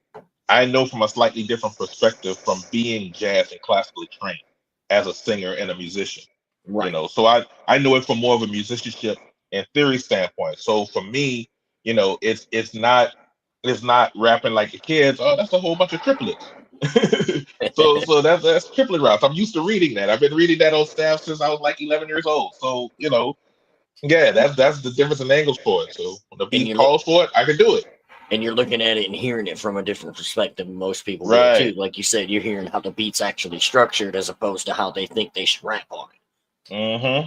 E: I know from a slightly different perspective from being jazz and classically trained as a singer and a musician. Right. You know, so I know it from more of a musicianship and theory standpoint. So for me, you know, it's not rapping like the kids. Oh, that's a whole bunch of triplets. so that's triplet raps. I'm used to reading that. I've been reading that on staff since I was like 11 years old. So, you know, yeah, that's the difference in angles for it. So when the beat calls for it, I can do it. And
C: you're looking at it and hearing it from a different perspective than most people
E: right.
C: do too. Like you said, you're hearing how the beat's actually structured as opposed to how they think they should rap on it.
E: Mm-hmm.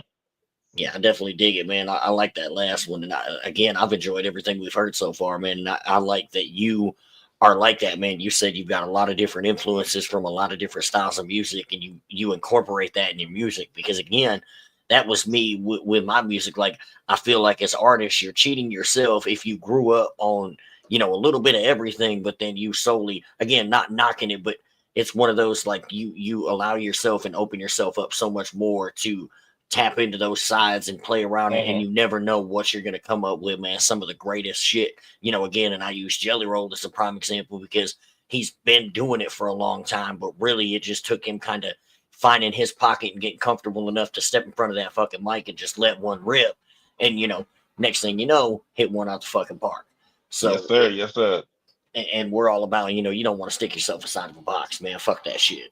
C: Yeah, I definitely dig it, man. I like that last one. And I've enjoyed everything we've heard so far, man. And I like that you are like that, man. You said you've got a lot of different influences from a lot of different styles of music, and you incorporate that in your music because, again, that was me with my music. Like, I feel like as artists, you're cheating yourself if you grew up on, you know, a little bit of everything, but then you solely, again, not knocking it, but it's one of those, like, you allow yourself and open yourself up so much more to tap into those sides and play around it, and you never know what you're going to come up with, man. Some of the greatest shit, you know, again, and I use Jelly Roll as a prime example because he's been doing it for a long time, but really it just took him kind of finding his pocket and getting comfortable enough to step in front of that fucking mic and just let one rip. And, you know, next thing you know, hit one out the fucking park. So,
E: yes, sir. Yes, sir.
C: And we're all about, you know, you don't want to stick yourself inside of a box, man. Fuck that shit.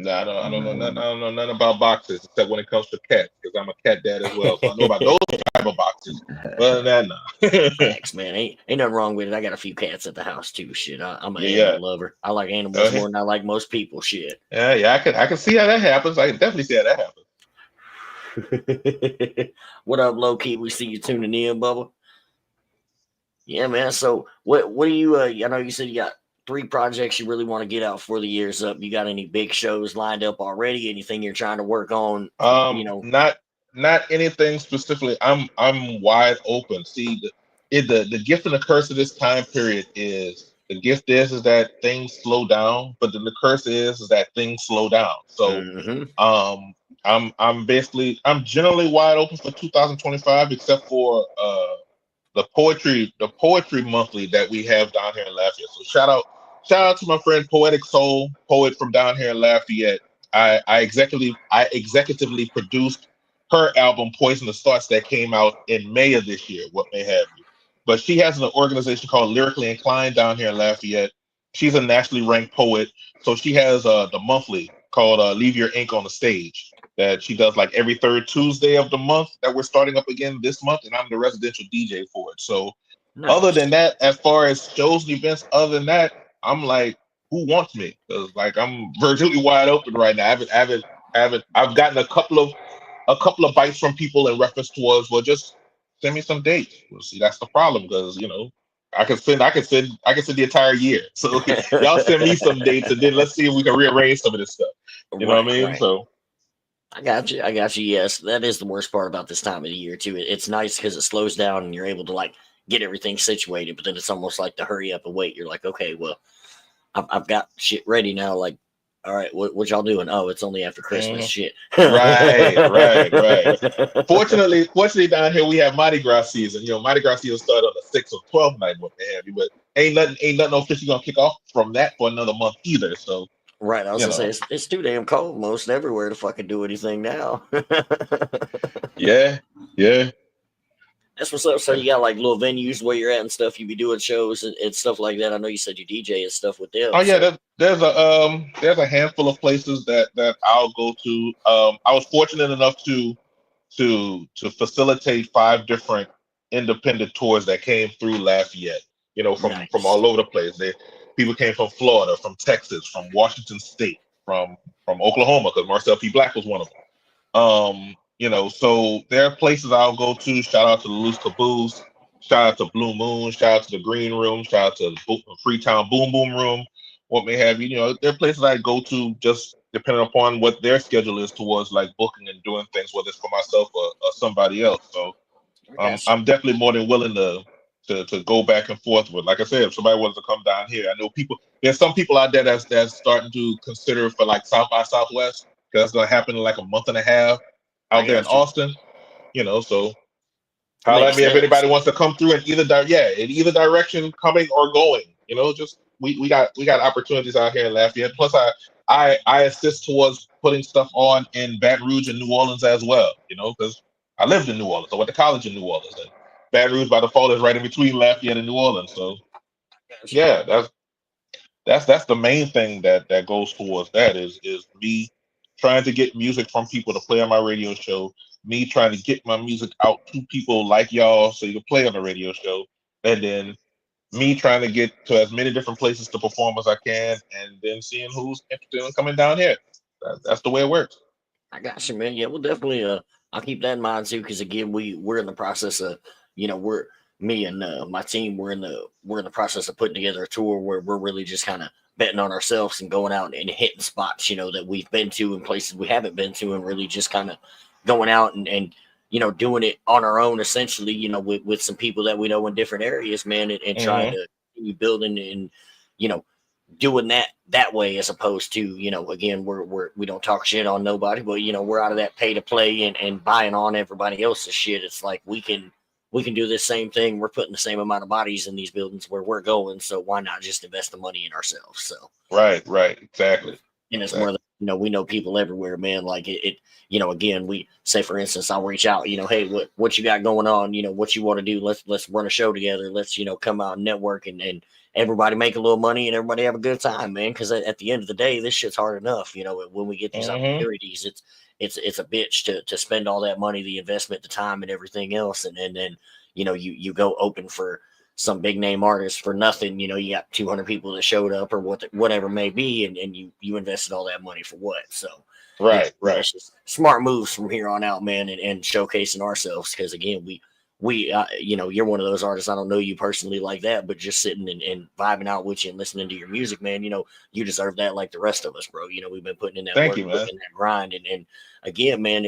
E: No, I don't know nothing. I don't know nothing about boxes except when it comes to cats, because I'm a cat dad as well. So I know about those type of boxes. But no.
C: Thanks, man. Ain't nothing wrong with it. I got a few cats at the house too. Shit, I'm an animal lover. I like animals more than I like most people. Shit.
E: Yeah. I can see how that happens. I can definitely see how that happens.
C: What up, low key? We see you tuning in, Bubba. Yeah, man. So what do you? I know you said you got 3 projects you really want to get out before the year's up. You got any big shows lined up already? Anything you're trying to work on? You know,
E: not anything specifically. I'm wide open. See, the gift and the curse of this time period is, the gift is that things slow down, but then the curse is that things slow down. So I'm generally wide open for 2025, except for the poetry monthly that we have down here in Lafayette. So shout out to my friend Poetic Soul, poet from down here in Lafayette. I executively produced her album Poisonous Thoughts that came out in May of this year, what may have you. But she has an organization called Lyrically Inclined down here in Lafayette. She's a nationally ranked poet. So she has the monthly called Leave Your Ink on the Stage that she does like every 3rd Tuesday of the month that we're starting up again this month. And I'm the residential DJ for it. So other than that, as far as shows and events, other than that, I'm like, who wants me? Because like I'm virtually wide open right now. I've gotten a couple of bites from people in reference towards, well, just send me some dates. Well, see, that's the problem, because you know, I can send the entire year. So y'all send me some dates, and then let's see if we can rearrange some of this stuff. You know what I mean? Right. So
C: I got you. Yes, that is the worst part about this time of the year too. It's nice because it slows down and you're able to like get everything situated, but then it's almost like to hurry up and wait. You're like, okay, well, I've got shit ready now. Like, all right, what y'all doing? Oh, it's only after Christmas. Shit.
E: Right. Fortunately, down here we have Mardi Gras season. You know, Mardi Gras season started on the 6th or 12th night, what they have you, but ain't nothing officially gonna kick off from that for another month either. So
C: right, I was gonna say it's too damn cold most everywhere to fucking do anything now.
E: Yeah.
C: That's what's up. So you got like little venues where you're at and stuff. You be doing shows and stuff like that. I know you said you DJ and stuff with them.
E: Oh yeah, there's a handful of places that I'll go to. I was fortunate enough to facilitate 5 different independent tours that came through Lafayette. You know, from all over the place. People came from Florida, from Texas, from Washington State, from Oklahoma, because Marcel P. Black was one of them. You know, so there are places I'll go to. Shout out to the Loose Caboose. Shout out to Blue Moon. Shout out to the Green Room. Shout out to the Freetown Boom Boom Room. What may have you. You know, there are places I go to just depending upon what their schedule is towards like booking and doing things, whether it's for myself or somebody else. So I'm definitely more than willing to go back and forth with. Like I said, if somebody wants to come down here, I know there's some people out there that's starting to consider for like South by Southwest, because that's going to happen in like a month and a half. Out there in Austin, you know, so holler at me if anybody wants to come through in either direction, coming or going. You know, just we got opportunities out here in Lafayette. Plus, I assist towards putting stuff on in Baton Rouge and New Orleans as well. You know, because I lived in New Orleans. I went to college in New Orleans, and Baton Rouge by default is right in between Lafayette and New Orleans. So yeah, that's the main thing that goes towards that is me trying to get music from people to play on my radio show, me trying to get my music out to people like y'all so you can play on the radio show, and then me trying to get to as many different places to perform as I can, and then seeing who's interested in coming down here. That's the way it works.
C: I got you, man. Yeah, we'll definitely I'll keep that in mind too, because again, we're in the process of, you know, me and my team, we're in the process of putting together a tour where we're really just kind of betting on ourselves and going out and hitting spots, you know, that we've been to and places we haven't been to, and really just kind of going out and you know, doing it on our own, essentially, you know, with some people that we know in different areas, man, and trying to continue building and, you know, doing that way, as opposed to, you know, again, we don't talk shit on nobody, but, you know, we're out of that pay to play and buying on everybody else's shit. It's like we can do this same thing. We're putting the same amount of bodies in these buildings where we're going, so why not just invest the money in ourselves? So
E: right, exactly.
C: And it's more, you know, we know people everywhere, man. Like it, you know, again, we say, for instance, I'll reach out, you know, hey, what you got going on? You know, what you want to do? Let's run a show together. Let's, you know, come out and network and everybody make a little money and everybody have a good time, man. Because at the end of the day, this shit's hard enough. You know, when we get these opportunities, it's a bitch to spend all that money, the investment, the time, and everything else, and then you know you go open for some big name artist for nothing. You know, you got 200 people that showed up or whatever may be, and you invested all that money for what? So
E: right.
C: It's just smart moves from here on out, man, and showcasing ourselves, because again, we you know, you're one of those artists. I don't know you personally like that, but just sitting and vibing out with you and listening to your music, man, you know, you deserve that like the rest of us, bro. You know, we've been putting in that work, putting in that grind, and again, man,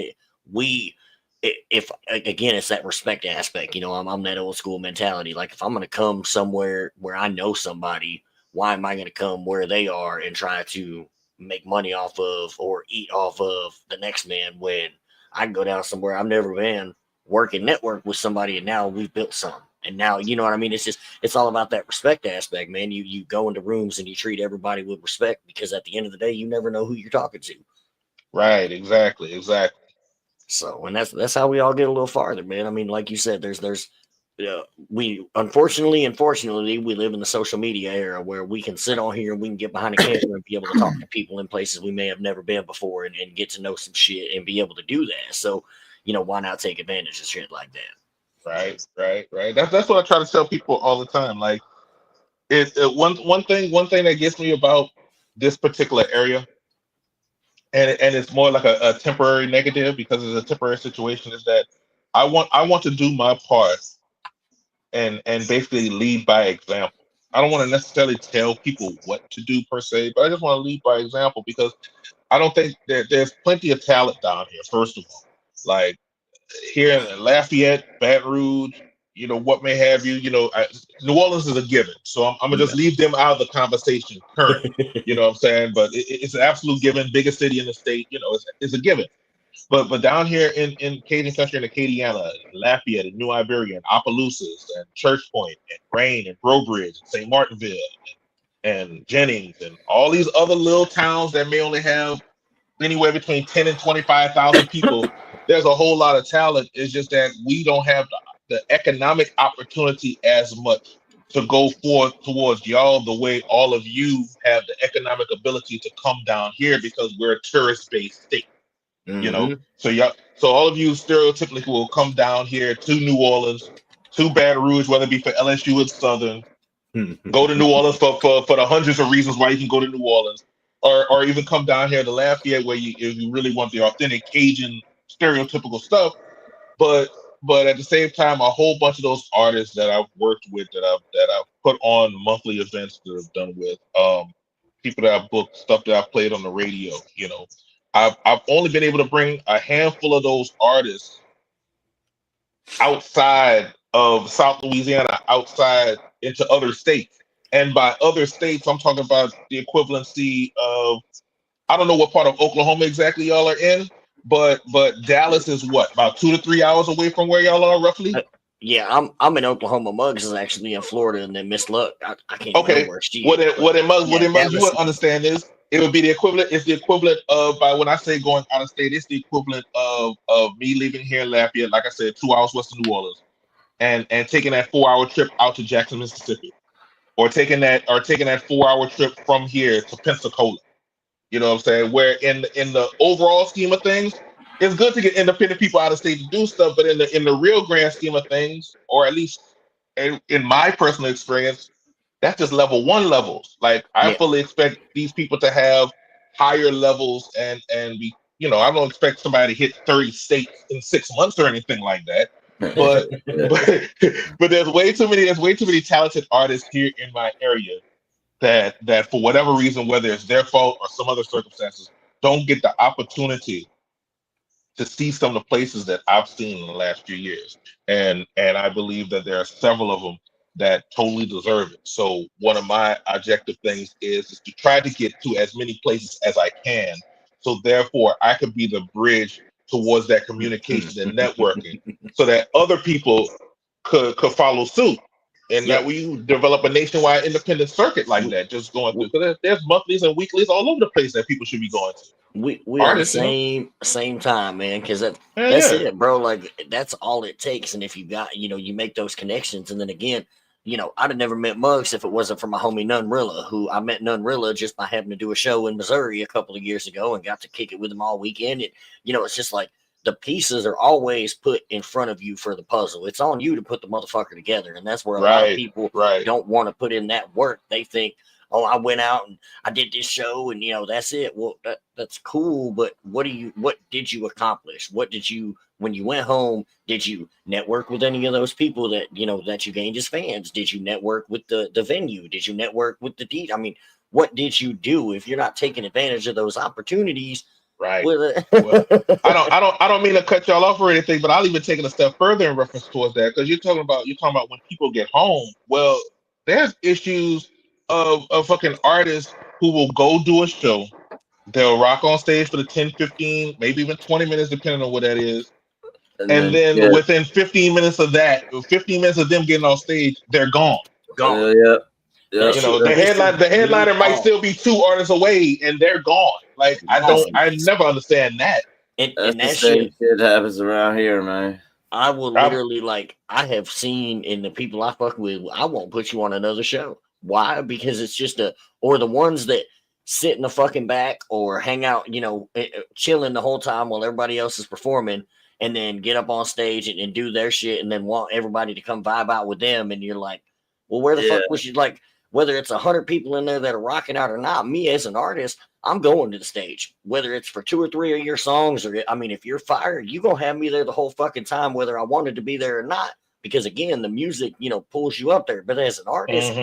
C: if again, it's that respect aspect. You know, I'm that old school mentality. Like, if I'm going to come somewhere where I know somebody, why am I going to come where they are and try to make money off of or eat off of the next man, when I can go down somewhere I've never been, work and network with somebody, and now we've built some. And now, you know what I mean? It's all about that respect aspect, man. You go into rooms and you treat everybody with respect, because at the end of the day, you never know who you're talking to.
E: Right, exactly.
C: So, and that's how we all get a little farther, man. I mean, like you said, we unfortunately we live in the social media era where we can sit on here and we can get behind a camera and be able to talk to people in places we may have never been before, and get to know some shit and be able to do that. So, you know, why not take advantage of shit like that?
E: Right. That's what I try to tell people all the time. Like, one thing that gets me about this particular area, and it's more like a temporary negative, because it's a temporary situation, is that I want to do my part and basically lead by example. I don't want to necessarily tell people what to do per se, but I just want to lead by example, because I don't think that there's plenty of talent down here, first of all. Like, here in Lafayette, Baton Rouge, you know, what may have you, you know, New Orleans is a given. So I'm going to just leave them out of the conversation currently. You know what I'm saying? But it's an absolute given. Biggest city in the state, you know, it's a given. But down here in Cajun country, in Acadiana, Lafayette, and New Iberia, and Opelousas, and Church Point, and Rain, and Breaux Bridge, and St. Martinville, and Jennings, and all these other little towns that may only have anywhere between 10 and 25,000 people, there's a whole lot of talent. It's just that we don't have the economic opportunity as much to go forth towards y'all the way all of you have the economic ability to come down here, because we're a tourist-based state. You know, so all of you stereotypically will come down here to New Orleans, to Baton Rouge, whether it be for LSU or Southern, go to New Orleans for the hundreds of reasons why you can go to New Orleans, or even come down here to Lafayette, where if you really want the authentic Cajun stereotypical stuff. But at the same time, a whole bunch of those artists that I've worked with, that I've put on monthly events that I've done with, people that I've booked, stuff that I've played on the radio, you know, I've only been able to bring a handful of those artists outside of South Louisiana, outside into other states. And by other states, I'm talking about the equivalency of, I don't know what part of Oklahoma exactly y'all are in, but Dallas is what, about 2 to 3 hours away from where y'all are, roughly?
C: Yeah, I'm in Oklahoma. Muggs is actually in Florida, and then Miss Luck, I can't remember where she is. What
E: Muggs, you would understand is, it would be the equivalent. It's the equivalent of, by when I say going out of state, it's the equivalent of me leaving here in Lafayette, like I said, 2 hours west of New Orleans, and taking that 4-hour trip out to Jackson, Mississippi, or taking that 4-hour trip from here to Pensacola. You know what I'm saying? Where in the overall scheme of things, it's good to get independent people out of state to do stuff, but in the real grand scheme of things, or at least in my personal experience, that's just level 1 levels. Like, I fully expect these people to have higher levels, and be, you know, I don't expect somebody to hit 30 states in 6 months or anything like that. But there's way too many talented artists here in my area that for whatever reason, whether it's their fault or some other circumstances, don't get the opportunity to see some of the places that I've seen in the last few years, and I believe that there are several of them that totally deserve it. So one of my objective things is to try to get to as many places as I can, so therefore I could be the bridge towards that communication and networking, so that other people could follow suit, and that we develop a nationwide independent circuit like that, just going through. Because there's monthlies and weeklies all over the place that people should be going to.
C: We on the same time, man, because that's it, bro. Like that's all it takes. And if you got, you make those connections, and then again, I'd have never met Muggs if it wasn't for my homie Nunrilla, who I met Nunrilla just by having to do a show in Missouri a couple of years ago and got to kick it with him all weekend. It's just like the pieces are always put in front of you for the puzzle. It's on you to put the motherfucker together, and that's where a lot of people don't want to put in that work. They think, oh, I went out and I did this show and that's it. Well, that's cool, but what did you accomplish? What did you, when you went home, did you network with any of those people that that you gained as fans? Did you network with the venue? Did you network with the I mean, what did you do? If you're not taking advantage of those opportunities,
E: right? Well, I don't mean to cut y'all off or anything, but I'll even take it a step further in reference towards that, because you're talking about when people get home. Well, there's issues of fucking artists who will go do a show. They'll rock on stage for the 10, 15, maybe even 20 minutes, depending on what that is. And then within 15 minutes of that, 15 minutes of them getting on stage, they're gone.
B: Yeah.
E: The headliner might still be 2 artists away, and they're gone. Like I never understand that.
C: And that
B: shit happens around here, man.
C: I will literally I have seen in the people I fuck with, I won't put you on another show. Why? Because it's just or the ones that sit in the fucking back or hang out, chilling the whole time while everybody else is performing, and then get up on stage and do their shit, and then want everybody to come vibe out with them. And you're like, well, where the fuck was you? Like, whether it's 100 people in there that are rocking out or not, me as an artist, I'm going to the stage, whether it's for 2 or 3 of your songs, or if you're fired, you gonna have me there the whole fucking time, whether I wanted to be there or not. Because again, the music, pulls you up there. But as an artist,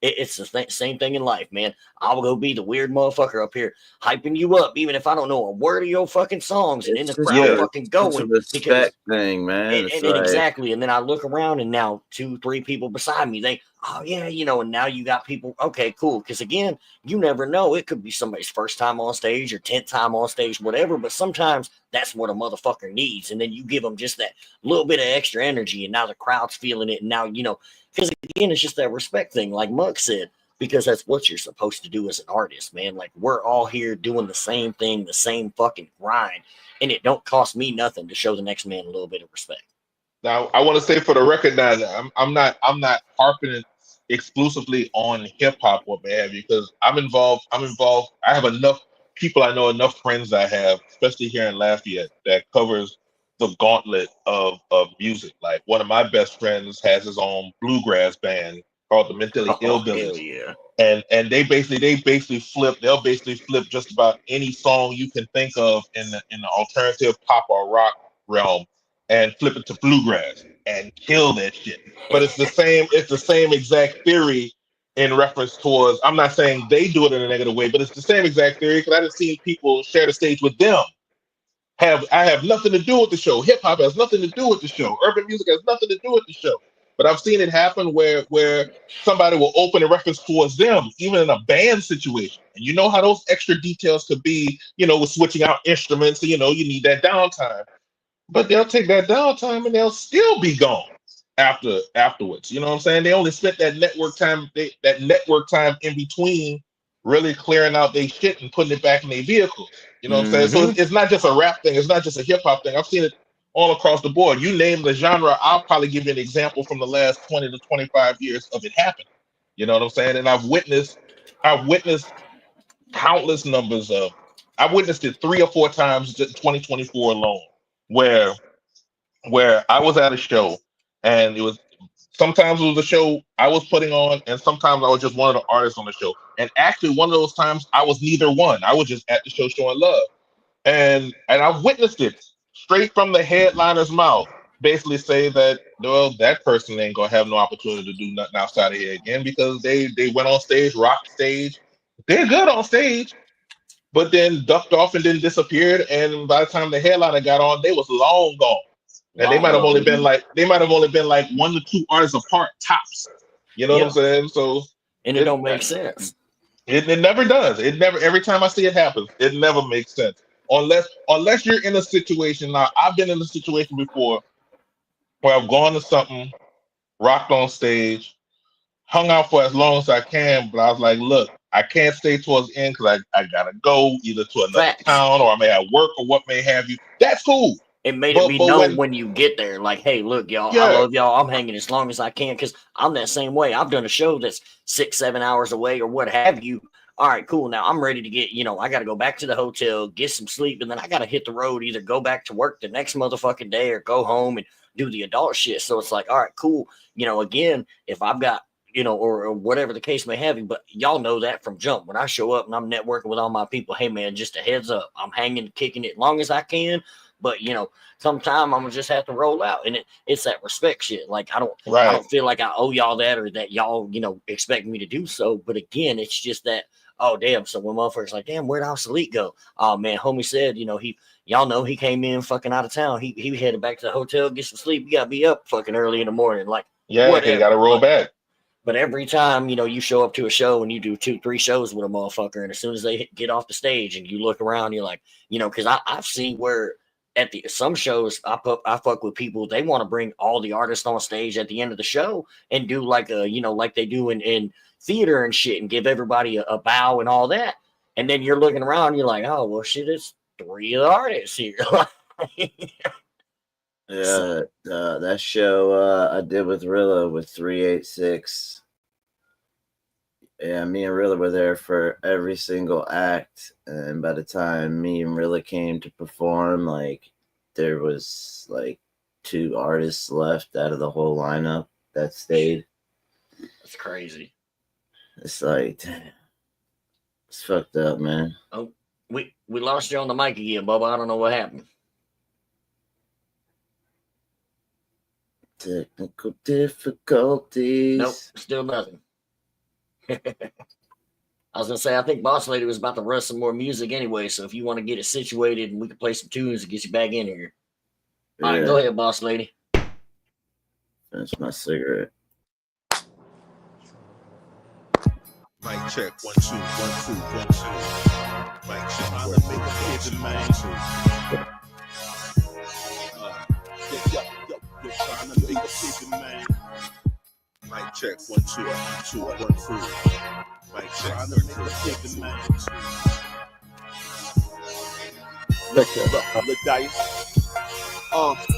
C: it's the same thing in life, man. I'll go be the weird motherfucker up here hyping you up, even if I don't know a word of your fucking songs, and in the crowd fucking going.
B: It's a respect thing, man.
C: Exactly. And then I look around, and now 2, 3 people beside me, they, oh yeah, and now you got people. Okay, cool. Because again, you never know. It could be somebody's first time on stage or 10th time on stage, whatever. But sometimes that's what a motherfucker needs. And then you give them just that little bit of extra energy, and now the crowd's feeling it. And now, because again, it's just that respect thing, like Mugg said, because that's what you're supposed to do as an artist, man. Like, we're all here doing the same thing, the same fucking grind, and it don't cost me nothing to show the next man a little bit of respect.
E: Now, I want to say for the record that I'm not harping exclusively on hip hop or what have you, because I'm involved. I have enough people I know, enough friends I have, especially here in Lafayette, that covers the gauntlet of music. Like, one of my best friends has his own bluegrass band called the Mentally Illbillies. And they basically flip. They'll basically flip just about any song you can think of in the alternative pop or rock realm and flip it to bluegrass and kill that shit. But it's the same exact theory in reference towards, I'm not saying they do it in a negative way, but it's the same exact theory, because I've seen people share the stage with them. I have nothing to do with the show. Hip hop has nothing to do with the show. Urban music has nothing to do with the show. But I've seen it happen where somebody will open a reference towards them, even in a band situation. And you know how those extra details could be, with switching out instruments, you need that downtime. But they'll take that downtime and they'll still be gone afterwards. You know what I'm saying? They only spent that network time in between really clearing out their shit and putting it back in their vehicles. You know what I'm saying? So it's not just a rap thing. It's not just a hip hop thing. I've seen it all across the board. You name the genre, I'll probably give you an example from the last 20 to 25 years of it happening. You know what I'm saying? And I've witnessed countless numbers of, I witnessed it 3 or 4 times just 2024 alone, where I was at a show, and sometimes it was a show I was putting on, and sometimes I was just one of the artists on the show. And actually, one of those times I was neither one. I was just at the show showing love. And I witnessed it straight from the headliner's mouth, basically say that, well, that person ain't gonna have no opportunity to do nothing outside of here again, because they went on stage, rocked stage. They're good on stage, but then ducked off and then disappeared. And by the time the headliner got on, they was long gone. And they might have only been like 1 to 2 artists apart tops. You know what I'm saying? So
C: and it don't make sense.
E: It never does. It never. Every time I see it happen, it never makes sense. Unless you're in a situation. Now, I've been in a situation before where I've gone to something, rocked on stage, hung out for as long as I can, but I was like, look, I can't stay towards the end because I gotta go either to another town or I may have work or what may have you. That's cool.
C: It made it be known when you get there, like, hey, look, y'all, I love y'all. I'm hanging as long as I can because I'm that same way. I've done a show that's 6-7 hours away or what have you. All right, cool. Now I'm ready to get, I got to go back to the hotel, get some sleep, and then I got to hit the road, either go back to work the next motherfucking day or go home and do the adult shit. So it's like, all right, cool. Again, if I've got, or whatever the case may have you, but y'all know that from jump. When I show up and I'm networking with all my people, hey, man, just a heads up. I'm hanging, kicking it as long as I can. But, sometime I'm going to just have to roll out. And it's that respect shit. Like, I don't feel like I owe y'all that or that y'all, expect me to do so. But again, it's just that, oh, damn. So when motherfuckers like, damn, where'd Al Salih go? Oh, man, homie said, y'all know he came in fucking out of town. He headed back to the hotel, get some sleep. You got to be up fucking early in the morning. Like, whatever.
E: You got to roll back.
C: But every time, you show up to a show and you do 2-3 shows with a motherfucker, and as soon as they get off the stage and you look around, you're like, because I've seen where at some shows I fuck with people, they want to bring all the artists on stage at the end of the show and do like like they do in theater and shit and give everybody a bow and all that. And then you're looking around, you're like, oh, well, shit, it's 3 of the artists here.
B: Yeah, that show I did with Rilla with 386. Yeah, me and Rilla were there for every single act, and by the time me and Rilla came to perform, like there was like 2 artists left out of the whole lineup that stayed.
C: That's crazy.
B: It's like, it's fucked up, man.
C: Oh, we lost you on the mic again, Bubba. I don't know what happened.
B: Technical difficulties.
C: Nope, still nothing. I was gonna say, I think Boss Lady was about to run some more music anyway, so if you want to get it situated and we can play some tunes and get you back in here. All right, go ahead, Boss Lady.
B: That's my cigarette.
A: Mic check, 1 2 1 2 1 2. Mic check, I'm gonna make a pigeon, man. Yo, trying to make a pigeon, man. Mic check, 1 2 1 2 1 2. Mic check, trying to make a pigeon, man. Look, dice.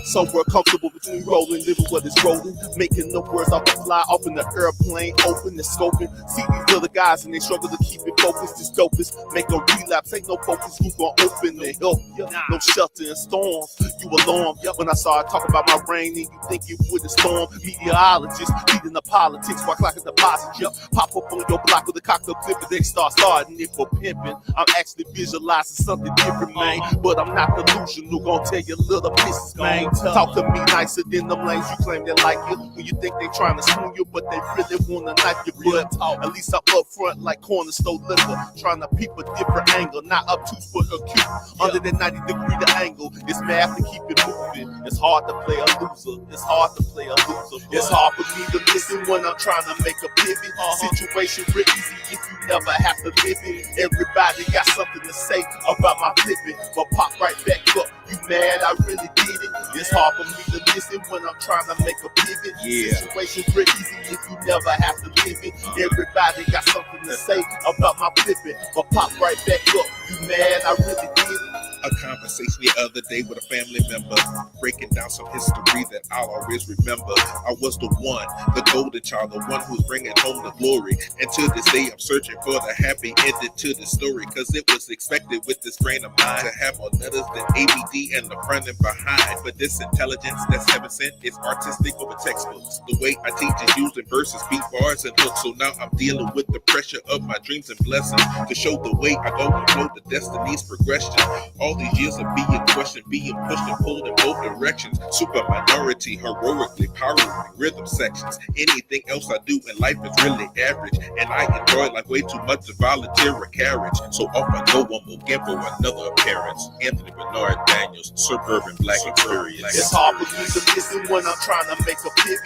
A: Somewhere comfortable between rolling, living what is rolling, making the words off the fly, off in the airplane, open and scoping. See these other guys and they struggle to keep it focused. It's dopest, make a relapse, ain't no focus. Who gon' open and help you? No shelter in storms. You alarmed when I saw it talk about my rain, and you think it wouldn't storm. Meteorologists leading the politics while clocking the positive. Pop up on your block with a cocktail clip and they start starting it for pimping. I'm actually visualizing something different, man, but I'm not delusional. Gonna tell you little pieces, man. Talk to me nicer than them lanes you claim they like you. When you think they trying to swoon you, but they really wanna knife your butt. At least I'm up front like corner store liquor, trying to peep a different angle, not obtuse but acute. Under the 90-degree the angle, it's math to keep it moving. It's hard to play a loser. It's hard to play a loser. It's hard for me to listen when I'm trying to make a pivot. Situation real easy if you never have to live it. Everybody got something to say about my pivot, but pop right back up. You mad? I really did it. It's hard for me to listen when I'm trying to make a pivot. Situation's real easy if you never have to live it. Everybody got something to say about my pivot, but pop right back up. You mad? I really did it. A conversation the other day with a family member, breaking down some history that I'll always remember. I was the one, the golden child, the one who's bringing home the glory. And to this day, I'm searching for the happy ending to the story, cause it was expected with this brain of mine to have more letters than ABD and the front and behind. But this intelligence that's heaven sent is artistic over textbooks. The way I teach is using verses, beat bars, and hooks. So now I'm dealing with the pressure of my dreams and blessings to show the way I go and flow the destiny's progression. All these years of being question being pushed and pulled in both directions. Super minority, heroically powering rhythm sections. Anything else I do in life is really average, and I enjoy like way too much to volunteer a carriage. So off I go one more again for another appearance. Anthony Bernard Daniels, Suburban Black Experience.
F: It's hard for me to listen when I'm trying to make a pivot.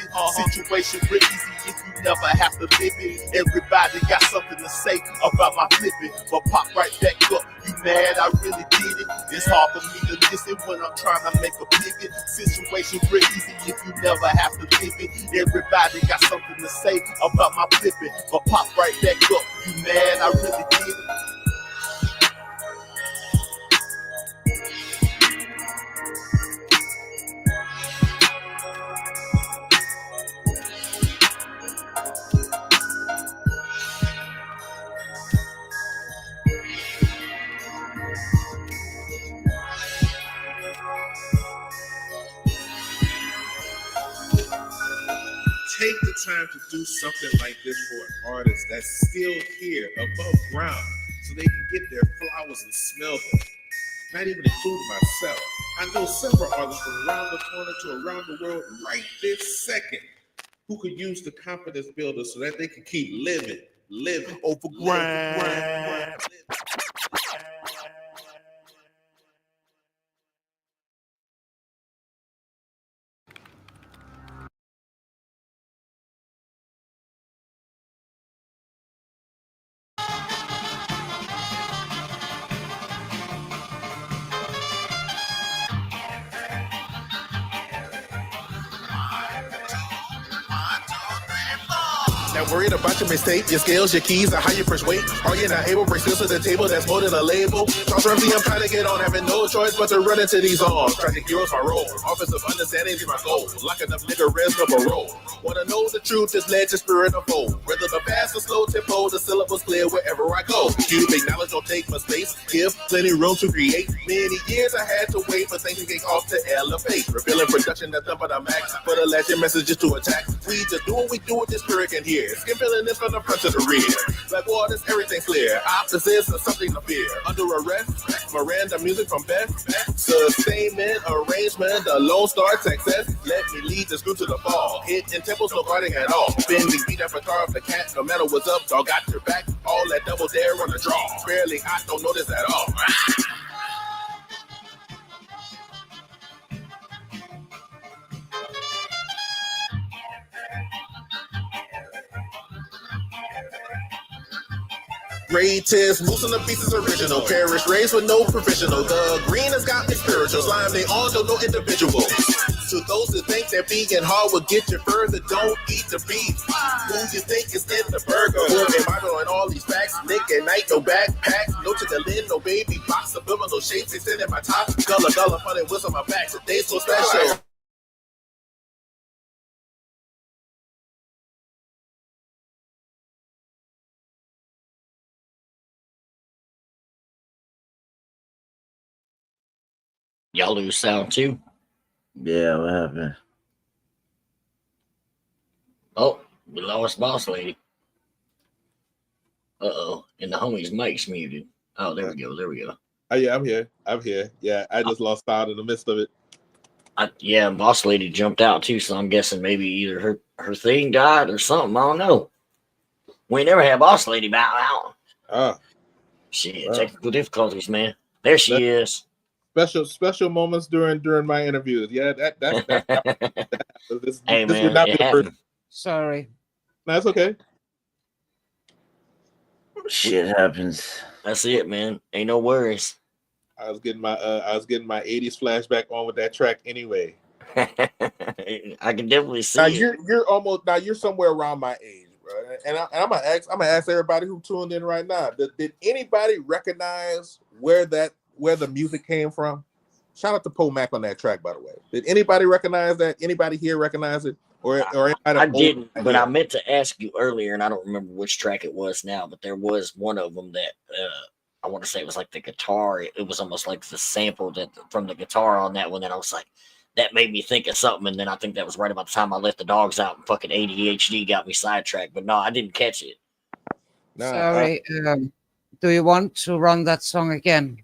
F: Situation real easy if you never have to live it. Everybody got something to say about my flipping, but pop right back up. You mad? I really did it. It's hard for me to listen when I'm trying to make a pivot. Situation real easy if you never have to live it. Everybody got something to say about my flipping, but pop right back up. You mad? I really did it.
A: Take the time to do something like this for an artist that's still here above ground so they can get their flowers and smell them. Not even including myself. I know several artists from around the corner to around the world right this second who could use the confidence builder so that they can keep living over ground.
F: Not worried about your mistake, your skills, your keys, or how you persuade. Are you not able to bring skills to the table that's more than a label? Toss Ramsey, I'm trying to get on, having no choice but to run into these arms. Tragic heroes, my role. Office of understanding is my goal. Locking up nigga rest of a roll. Wanna know the truth, just let your spirit unfold. Whether the fast or slow tempo, the syllabus clear wherever I go. You make knowledge, don't take my space. Give plenty room to create. Many years I had to wait for things to get off to elevate. Revealing production that's done by the max. For the legend messages to attack. We just do what we do with this spirit can hear. Skin feeling this from the front to the rear. Like waters, everything clear. Opposites are something to fear. Under arrest, Miranda music from Beth. Sustainment, arrangement, the Lone Star Texas. Let me lead this group to the fall. Hit in temples, no guarding at all. Bending beat that guitar of the cat. No matter what's up, dog got your back. All that double dare on the draw. Barely, I don't notice at all. Greatest, moose on the beats is original. Parish raised with no provisional. The green has got me spiritual. Slime they all know no individual. To those who think that being hard will get you further, don't eat the beef. Who you think is in the burger? Who am I doing all these facts? Nick at night, no backpack. No chicken, no baby box. Subliminal shapes, they sit in my top. Gullah, funny wheels on my back. Today's so special.
C: Y'all lose sound too?
B: Yeah, what happened?
C: Oh, we lost Boss Lady. Uh-oh. And the homie's mic's muted. Oh, there we go.
E: Oh, yeah, I'm here. Yeah, I just lost sound in the midst of it.
C: Yeah, Boss Lady jumped out too, so I'm guessing maybe either her thing died or something. I don't know. We never had Boss Lady bow out. Shit, technical difficulties, man. There she is.
E: Special moments during my interviews. Yeah, this
C: hey, man,
E: would not be the first.
J: Sorry.
E: No, it's okay.
B: Shit happens.
C: That's it, man. Ain't no worries.
E: I was getting my 80s flashback on with that track anyway.
C: I can definitely see.
E: Now
C: it.
E: you're somewhere around my age, bro. And I'm gonna ask everybody who tuned in right now. Did anybody recognize where the music came from? Shout out to Poe Mac on that track, by the way. Did anybody recognize that? Anybody here recognize it? Or
C: I didn't, but I meant to ask you earlier, and I don't remember which track it was now, but there was one of them that I want to say it was like the guitar. It was almost like the sample from the guitar on that one. And I was like, that made me think of something. And then I think that was right about the time I let the dogs out and fucking ADHD got me sidetracked. But no, I didn't catch it.
J: No, sorry. Do you want to run that song again?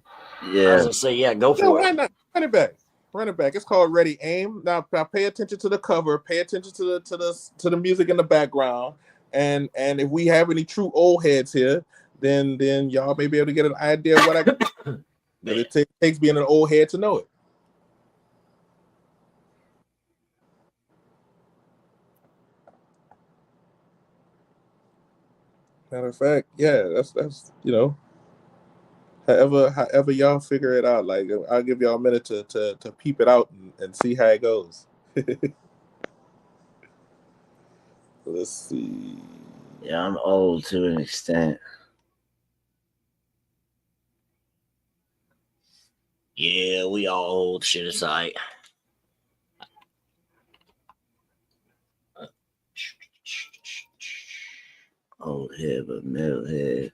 C: Yeah. I was gonna say, yeah, go for it.
E: Why not? Running back. Running back. It's called Ready Aim. Now pay attention to the cover. Pay attention to the music in the background. And if we have any true old heads here, then y'all may be able to get an idea of what I got. But it takes being an old head to know it. Matter of fact, yeah, that's however y'all figure it out. Like I'll give y'all a minute to peep it out and see how it goes. Let's see.
B: Yeah, I'm old to an extent.
C: Yeah, we all old shit aside.
B: Old head, but middle head.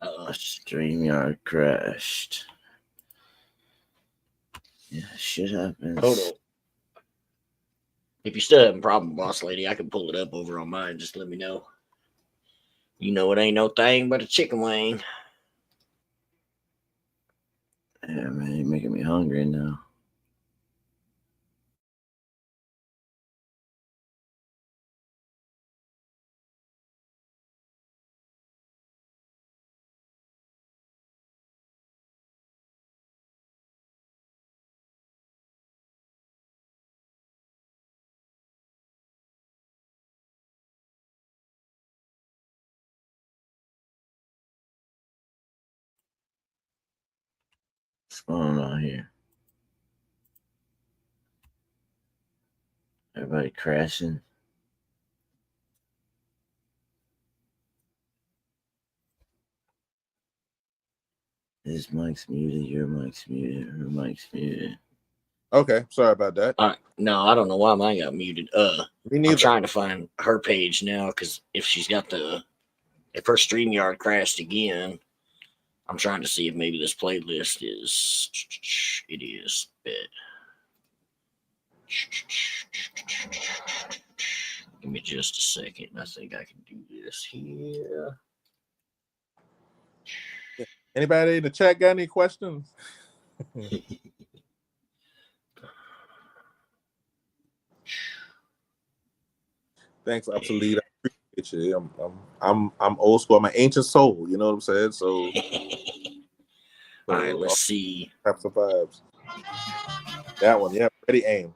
B: A StreamYard crashed. Yeah, shit happens.
C: Hold on. If you still having a problem, boss lady, I can pull it up over on mine. Just let me know. You know it ain't no thing but a chicken wing.
B: Yeah, man, you're making me hungry now. What's going on here? Everybody crashing? His mic's muted, your mic's muted, her mic's muted.
E: Okay, sorry about that.
C: No, I don't know why mine got muted.
E: Me neither.
C: I'm trying to find her page now because if she's got if her StreamYard crashed again, I'm trying to see if maybe this playlist is. It is. Bet. Give me just a second. I think I can do this here.
E: Anybody in the chat got any questions? Thanks, Obsolete. I appreciate you. I'm old school. I'm an ancient soul. You know what I'm saying? So,
C: all right, let's see.
E: Types of vibes. That one, yeah. Ready, aim.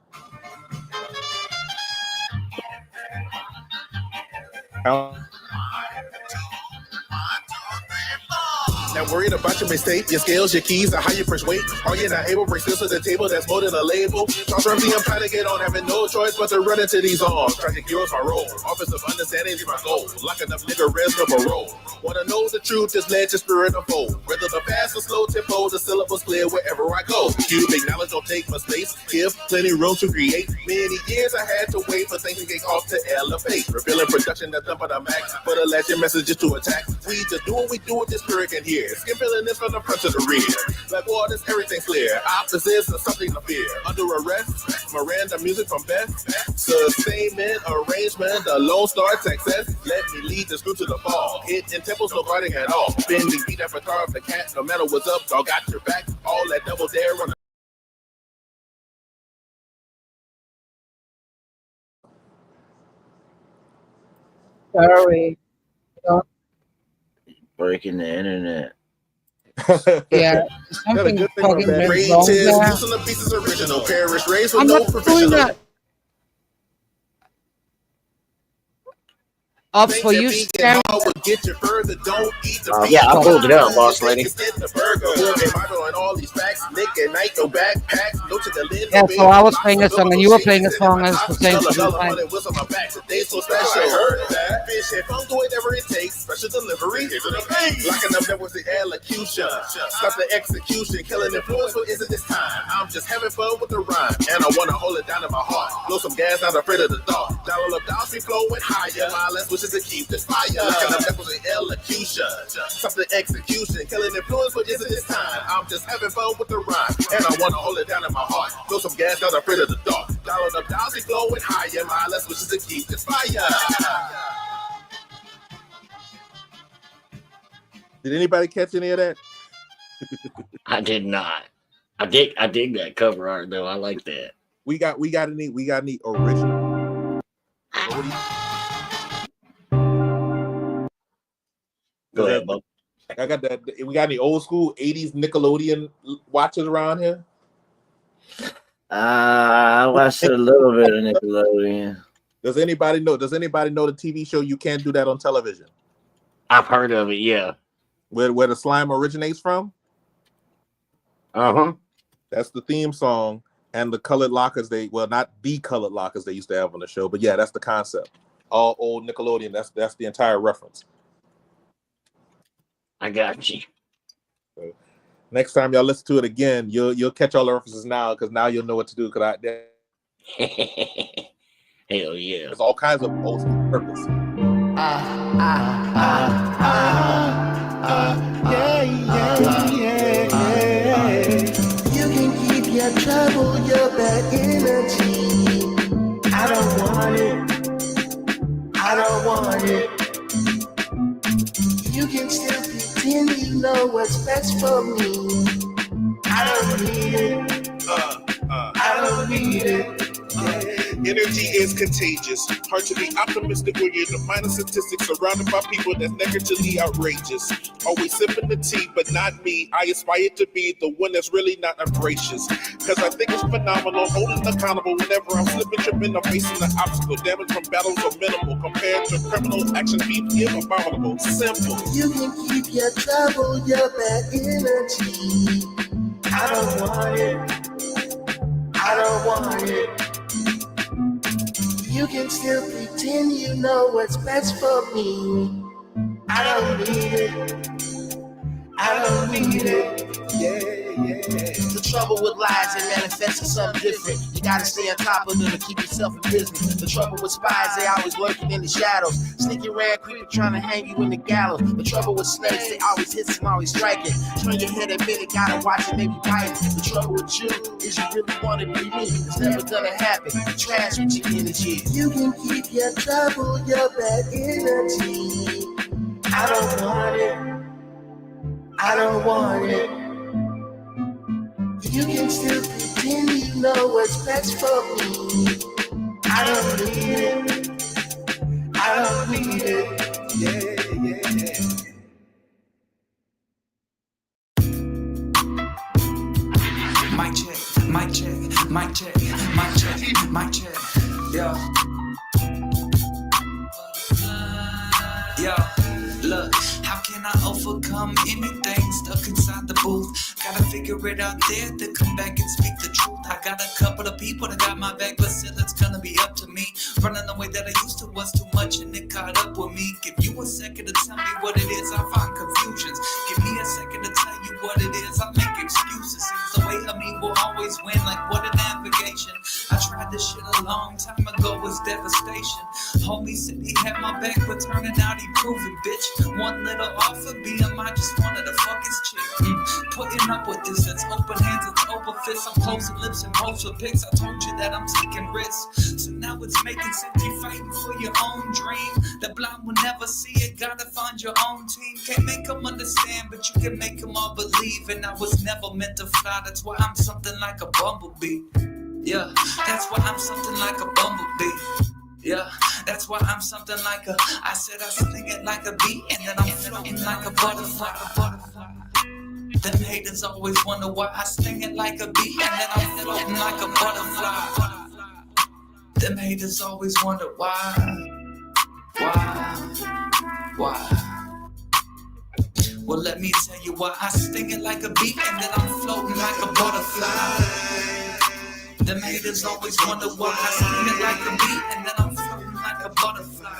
A: Not worried about your mistake, your skills, your keys, or how you persuade. Are you not able to bring skills to the table that's more than a label? Toss from the empire to get on, having no choice but to run into these arms. Tragic heroes my role. Office of understanding is my goal. Locking up nigga rest no parole. Wanna know the truth, just let your spirit unfold. Whether the fast or slow tempo, the syllables clear wherever I go. You acknowledge, don't take my space. Give plenty room to create. Many years I had to wait for things to get off to elevate. Revealing production that's done by the max. But a legend messages to attack. We just do what we do with this spirit in here. Skin feeling this from the front to the rear. Like waters, everything's clear. Opposites are something to fear. Under arrest, Miranda music from Beth. Sustainment, arrangement, the Lone Star Texas. Let me lead this group to the fall. Hitting temples, no fighting at all. Bending beat up a car of the cat. No matter what's up, dog got your back. All that double dare on the
J: Sorry.
B: Breaking the internet.
J: Yeah, something fucking went wrong there. I'm not doing that. Up for you, Stan.
C: Yeah, I pulled it up, boss lady.
J: Yeah, so I was playing a song and you were playing a song at the same time.
A: Special delivery. Locking up that was the elocution. Stop the execution. Killing influence, but isn't this time? I'm just having fun with the rhyme. And I want to hold it down in my heart. Blow some gas, not afraid of the dark. Dial up, down, be flowing higher. My last wishes to keep this fire. Locking up that was the elocution. Stop the execution. Killing influence, but isn't this time? I'm just having fun with the rhyme. And I want to hold it down in my heart. Blow some gas, not afraid of the dark. Dial up, down, be flowing higher. My last wishes to keep this fire.
E: Did anybody catch any of that?
C: I did not. I dig that cover art though. I like that.
L: We got any original.
C: Go ahead, Bob.
L: I got that. We got any old school 80s Nickelodeon watchers around here?
B: I watched a little bit of Nickelodeon.
L: Does anybody know the TV show You Can't Do That on Television?
C: I've heard of it, yeah.
L: Where the slime originates from?
C: Uh-huh.
L: That's the theme song, and the colored lockers not the colored lockers they used to have on the show, but yeah, that's the concept. All old Nickelodeon, that's the entire reference.
C: I got you.
L: So, next time y'all listen to it again, you'll catch all the references now, because now you'll know what to do.
C: Hell yeah.
L: There's all kinds of old school purpose.
F: You can keep your trouble, your bad energy. I don't want it. You can still pretend you know what's best for me. I don't need it.
A: Energy is contagious. Hard to be optimistic when you're the minor statistics surrounded by people that's negatively outrageous. Always sipping the tea, but not me. I aspire to be the one that's really not ungracious. Cause I think it's phenomenal, holding accountable whenever I'm slipping, tripping, I'm facing the obstacle. Damage from battles are minimal compared to criminal actions being abominable. Simple.
F: You can keep your trouble, your bad energy. I don't want it. You can still pretend you know what's best for me. I don't need it. Yeah. The trouble with lies, it manifests as something different. You gotta stay on top of them to keep yourself in business. The trouble with spies, they always lurking in the shadows. Sneaking around, creeping, trying to hang you in the gallows. The trouble with snakes, they always hit some, always striking. Turn your head a minute, gotta watch it, maybe biting. The trouble with you is you really wanna be me. It's never gonna happen. Trash with your energy. You can keep your trouble, your bad energy. I don't want it. You can still pretend you know what's best for me. I don't need it. Yeah.
M: Mic check. Yo, look, how can I overcome anything stuck inside the booth? Gotta figure it out there to come back and speak the truth. I got a couple of people that got my back, but still it's gonna be up to me. Running the way that I used to was too much and it caught up with me. Give you a second to tell me what it is, I find confusions. Give me a second to tell you what it is, I make excuses. Seems the way of me will always win, like what a navigation. I tried this shit a long time ago, was devastation. Homie said he had my back, but turning out he proved it, bitch. One little off of BM, I just wanted to fuck his chick. Putting up with this, that's open hands, it's open fists. I'm closing lips and post with pics. I told you that I'm taking risks. So now it's making sense, you fighting for your own dream. The blind will never see it, gotta find your own team. Can't make them understand, but you can make them all believe. And I was never meant to fly, that's why I'm something like a bumblebee. Yeah, that's why I'm something like a bumblebee. Yeah, that's why I'm something like a, I said I sing it like a bee, and then I'm floating like a butterfly. Them haters always wonder why I sing it like a bee, and then I'm floating like a butterfly. Them haters always wonder why. Well, let me tell you why I sting it like a bee, and then I'm floating like a butterfly. Them haters always wonder why I sing it like a bee, and then I'm floating like a butterfly.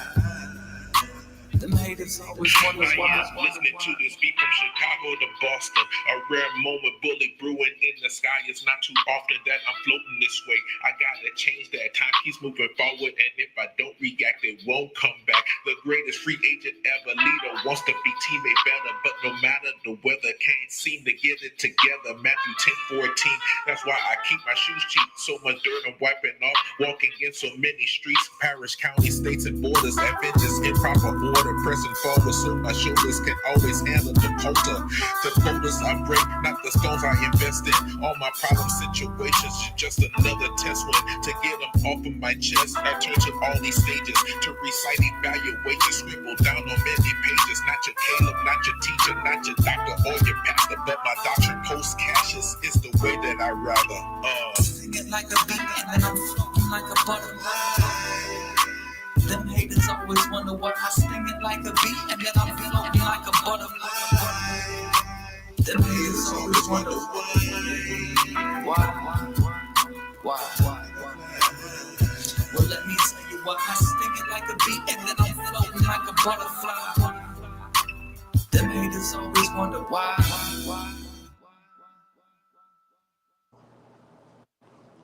M: Them haters always wonder why.
A: Listening to this beat from Chicago to Boston, a rare moment, bullet brewing in the sky. It's not too often that I'm floating this way. I gotta change that. Time keeps moving forward, and if I don't react, it won't come back. The greatest free agent ever. Leader wants to be teammate better, but no matter the weather, can't seem to get it together. Matthew 10:14. That's why I keep my shoes cheap. So much dirt I'm wiping off. Walking in so many streets, parish, county, states, and borders. Adventures in proper order. Pressing forward so my shoulders can always handle the culture. The boulders I break, not the stones I invest in. All my problem situations is just another test win. To get them off of my chest, I turn to all these stages to recite evaluations, scribble down on many pages. Not your Caleb, not your teacher, not your doctor or your pastor, but my doctrine post caches is the way that I rather.
M: Sing it like a beat and then I'm floating like a butterfly. Them haters always wonder why I sting it like a beat and then I'm floating like a butterfly. Them haters always wonder why. Well, let me tell you why I sting it like a beat and then I'm floating like a butterfly. Them haters always wonder why.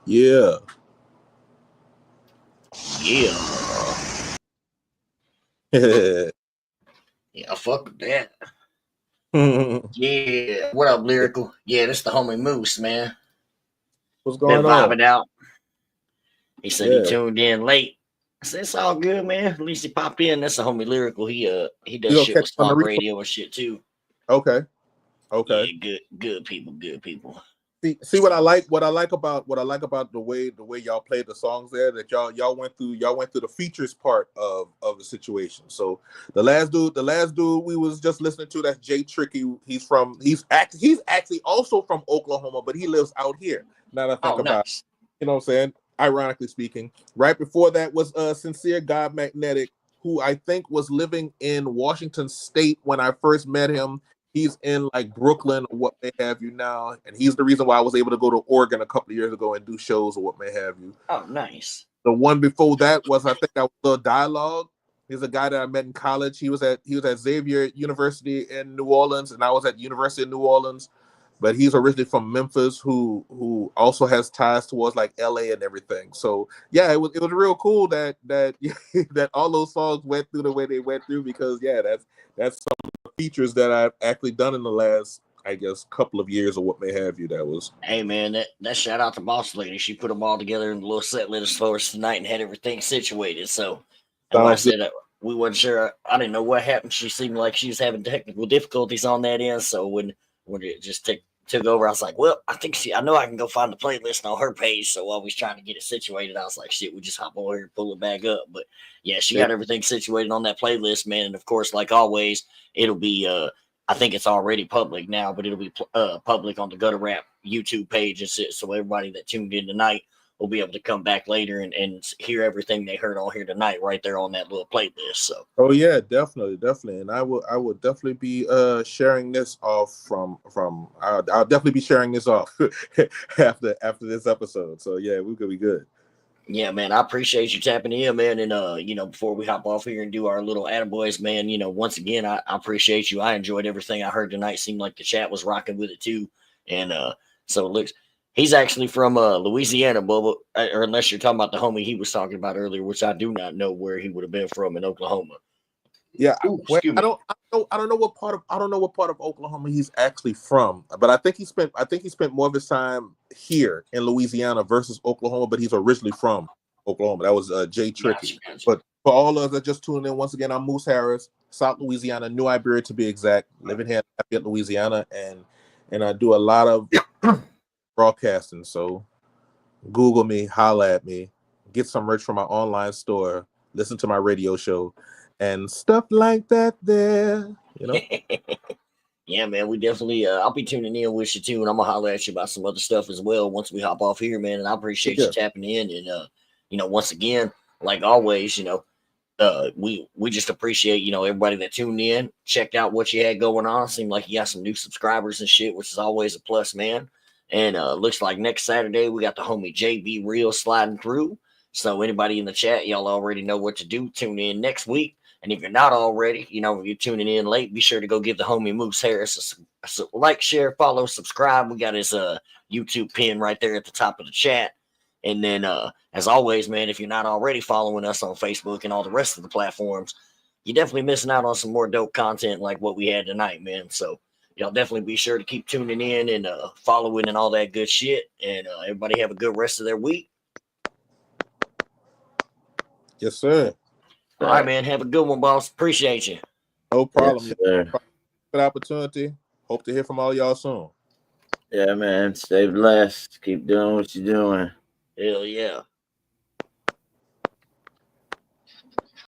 L: Yeah.
C: Yeah, fuck with that. Yeah. What up, Lyrical? Yeah, this the homie Moose, man.
L: What's going
C: Been
L: on?
C: vibing out. He said
L: Yeah.
C: he tuned in late. I said it's all good, man. At least he popped in. That's the homie Lyrical. He does
L: You gonna
C: shit
L: catch
C: with
L: him on the
C: Spark
L: replay?
C: Radio and shit too.
L: Okay. Okay.
C: Yeah, good people.
L: See what I like about the way y'all played the songs there, that y'all went through the features part of the situation. So the last dude we was just listening to, that's Jay Tricky. He's actually also from Oklahoma, but he lives out here. Now that I think about it, you know what I'm saying? Ironically speaking, right before that was Sincere God Magnetic, who I think was living in Washington State when I first met him. He's in like Brooklyn or what may have you now, and he's the reason why I was able to go to Oregon a couple of years ago and do shows or what may have you.
C: Oh, nice.
L: The one before that was, I think that was Lil Dialogue. He's a guy that I met in college. He was at Xavier University in New Orleans, and I was at University of New Orleans. But he's originally from Memphis, who also has ties towards like LA and everything. So yeah, it was real cool that that all those songs went through the way they went through, because yeah, that's some of the features that I've actually done in the last, I guess, couple of years or what may have you. That was.
C: Hey man, that shout out to Boss Lady. She put them all together in a little set list for us tonight and had everything situated. So like I said, we wasn't sure. I didn't know what happened. She seemed like she was having technical difficulties on that end. So when it just took over, I was like, well, I know I can go find the playlist on her page. So while we was trying to get it situated, I was like, shit, we just hop over here and pull it back up. But yeah, she got everything situated on that playlist, man. And of course, like always, it'll be I think it's already public now, but it'll be public on the Gutter Rap YouTube page. So everybody that tuned in tonight will be able to come back later and hear everything they heard on here tonight right there on that little playlist. So
L: Oh yeah, definitely, and I will definitely be sharing this off from I'll definitely be sharing this off after this episode. So yeah, we're gonna be good.
C: yeah, man, I appreciate you tapping in, man. And before we hop off here and do our little attaboys, man, once again, I appreciate you. I enjoyed everything I heard tonight. Seemed like the chat was rocking with it too. And so it looks. He's actually from Louisiana, Bubba, or unless you're talking about the homie he was talking about earlier, which I do not know where he would have been from in Oklahoma.
L: Yeah,
C: Ooh,
L: I don't know what part of Oklahoma he's actually from, but I think he spent more of his time here in Louisiana versus Oklahoma. But he's originally from Oklahoma. That was Jay Tricky.
C: Gotcha.
L: But for all of us that just tuned in, once again, I'm Moose Harris, South Louisiana, New Iberia to be exact, living here in Lafayette, Louisiana, and I do a lot of broadcasting. So Google me, holla at me, get some merch from my online store, listen to my radio show, and stuff like that there,
C: Yeah, man, we definitely I'll be tuning in with you too, and I'm gonna holler at you about some other stuff as well once we hop off here, man. And I appreciate you tapping in, and once again, like always, we just appreciate everybody that tuned in, checked out what you had going on. Seemed like you got some new subscribers and shit, which is always a plus, man. And looks like next Saturday we got the homie JB Real sliding through. So anybody in the chat, y'all already know what to do. Tune in next week. And if you're not already, if you're tuning in late, be sure to go give the homie Moose Harris a like, share, follow, subscribe. We got his YouTube pin right there at the top of the chat. And then, as always, man, if you're not already following us on Facebook and all the rest of the platforms, you're definitely missing out on some more dope content like what we had tonight, man. So y'all definitely be sure to keep tuning in and following and all that good shit. And everybody have a good rest of their week.
L: Yes, sir.
C: All right, man. Have a good one, boss. Appreciate you.
L: No problem.
B: Yes, sir.
L: Good opportunity. Hope to hear from all y'all soon.
B: Yeah, man. Stay blessed. Keep doing what you're doing.
C: Hell yeah.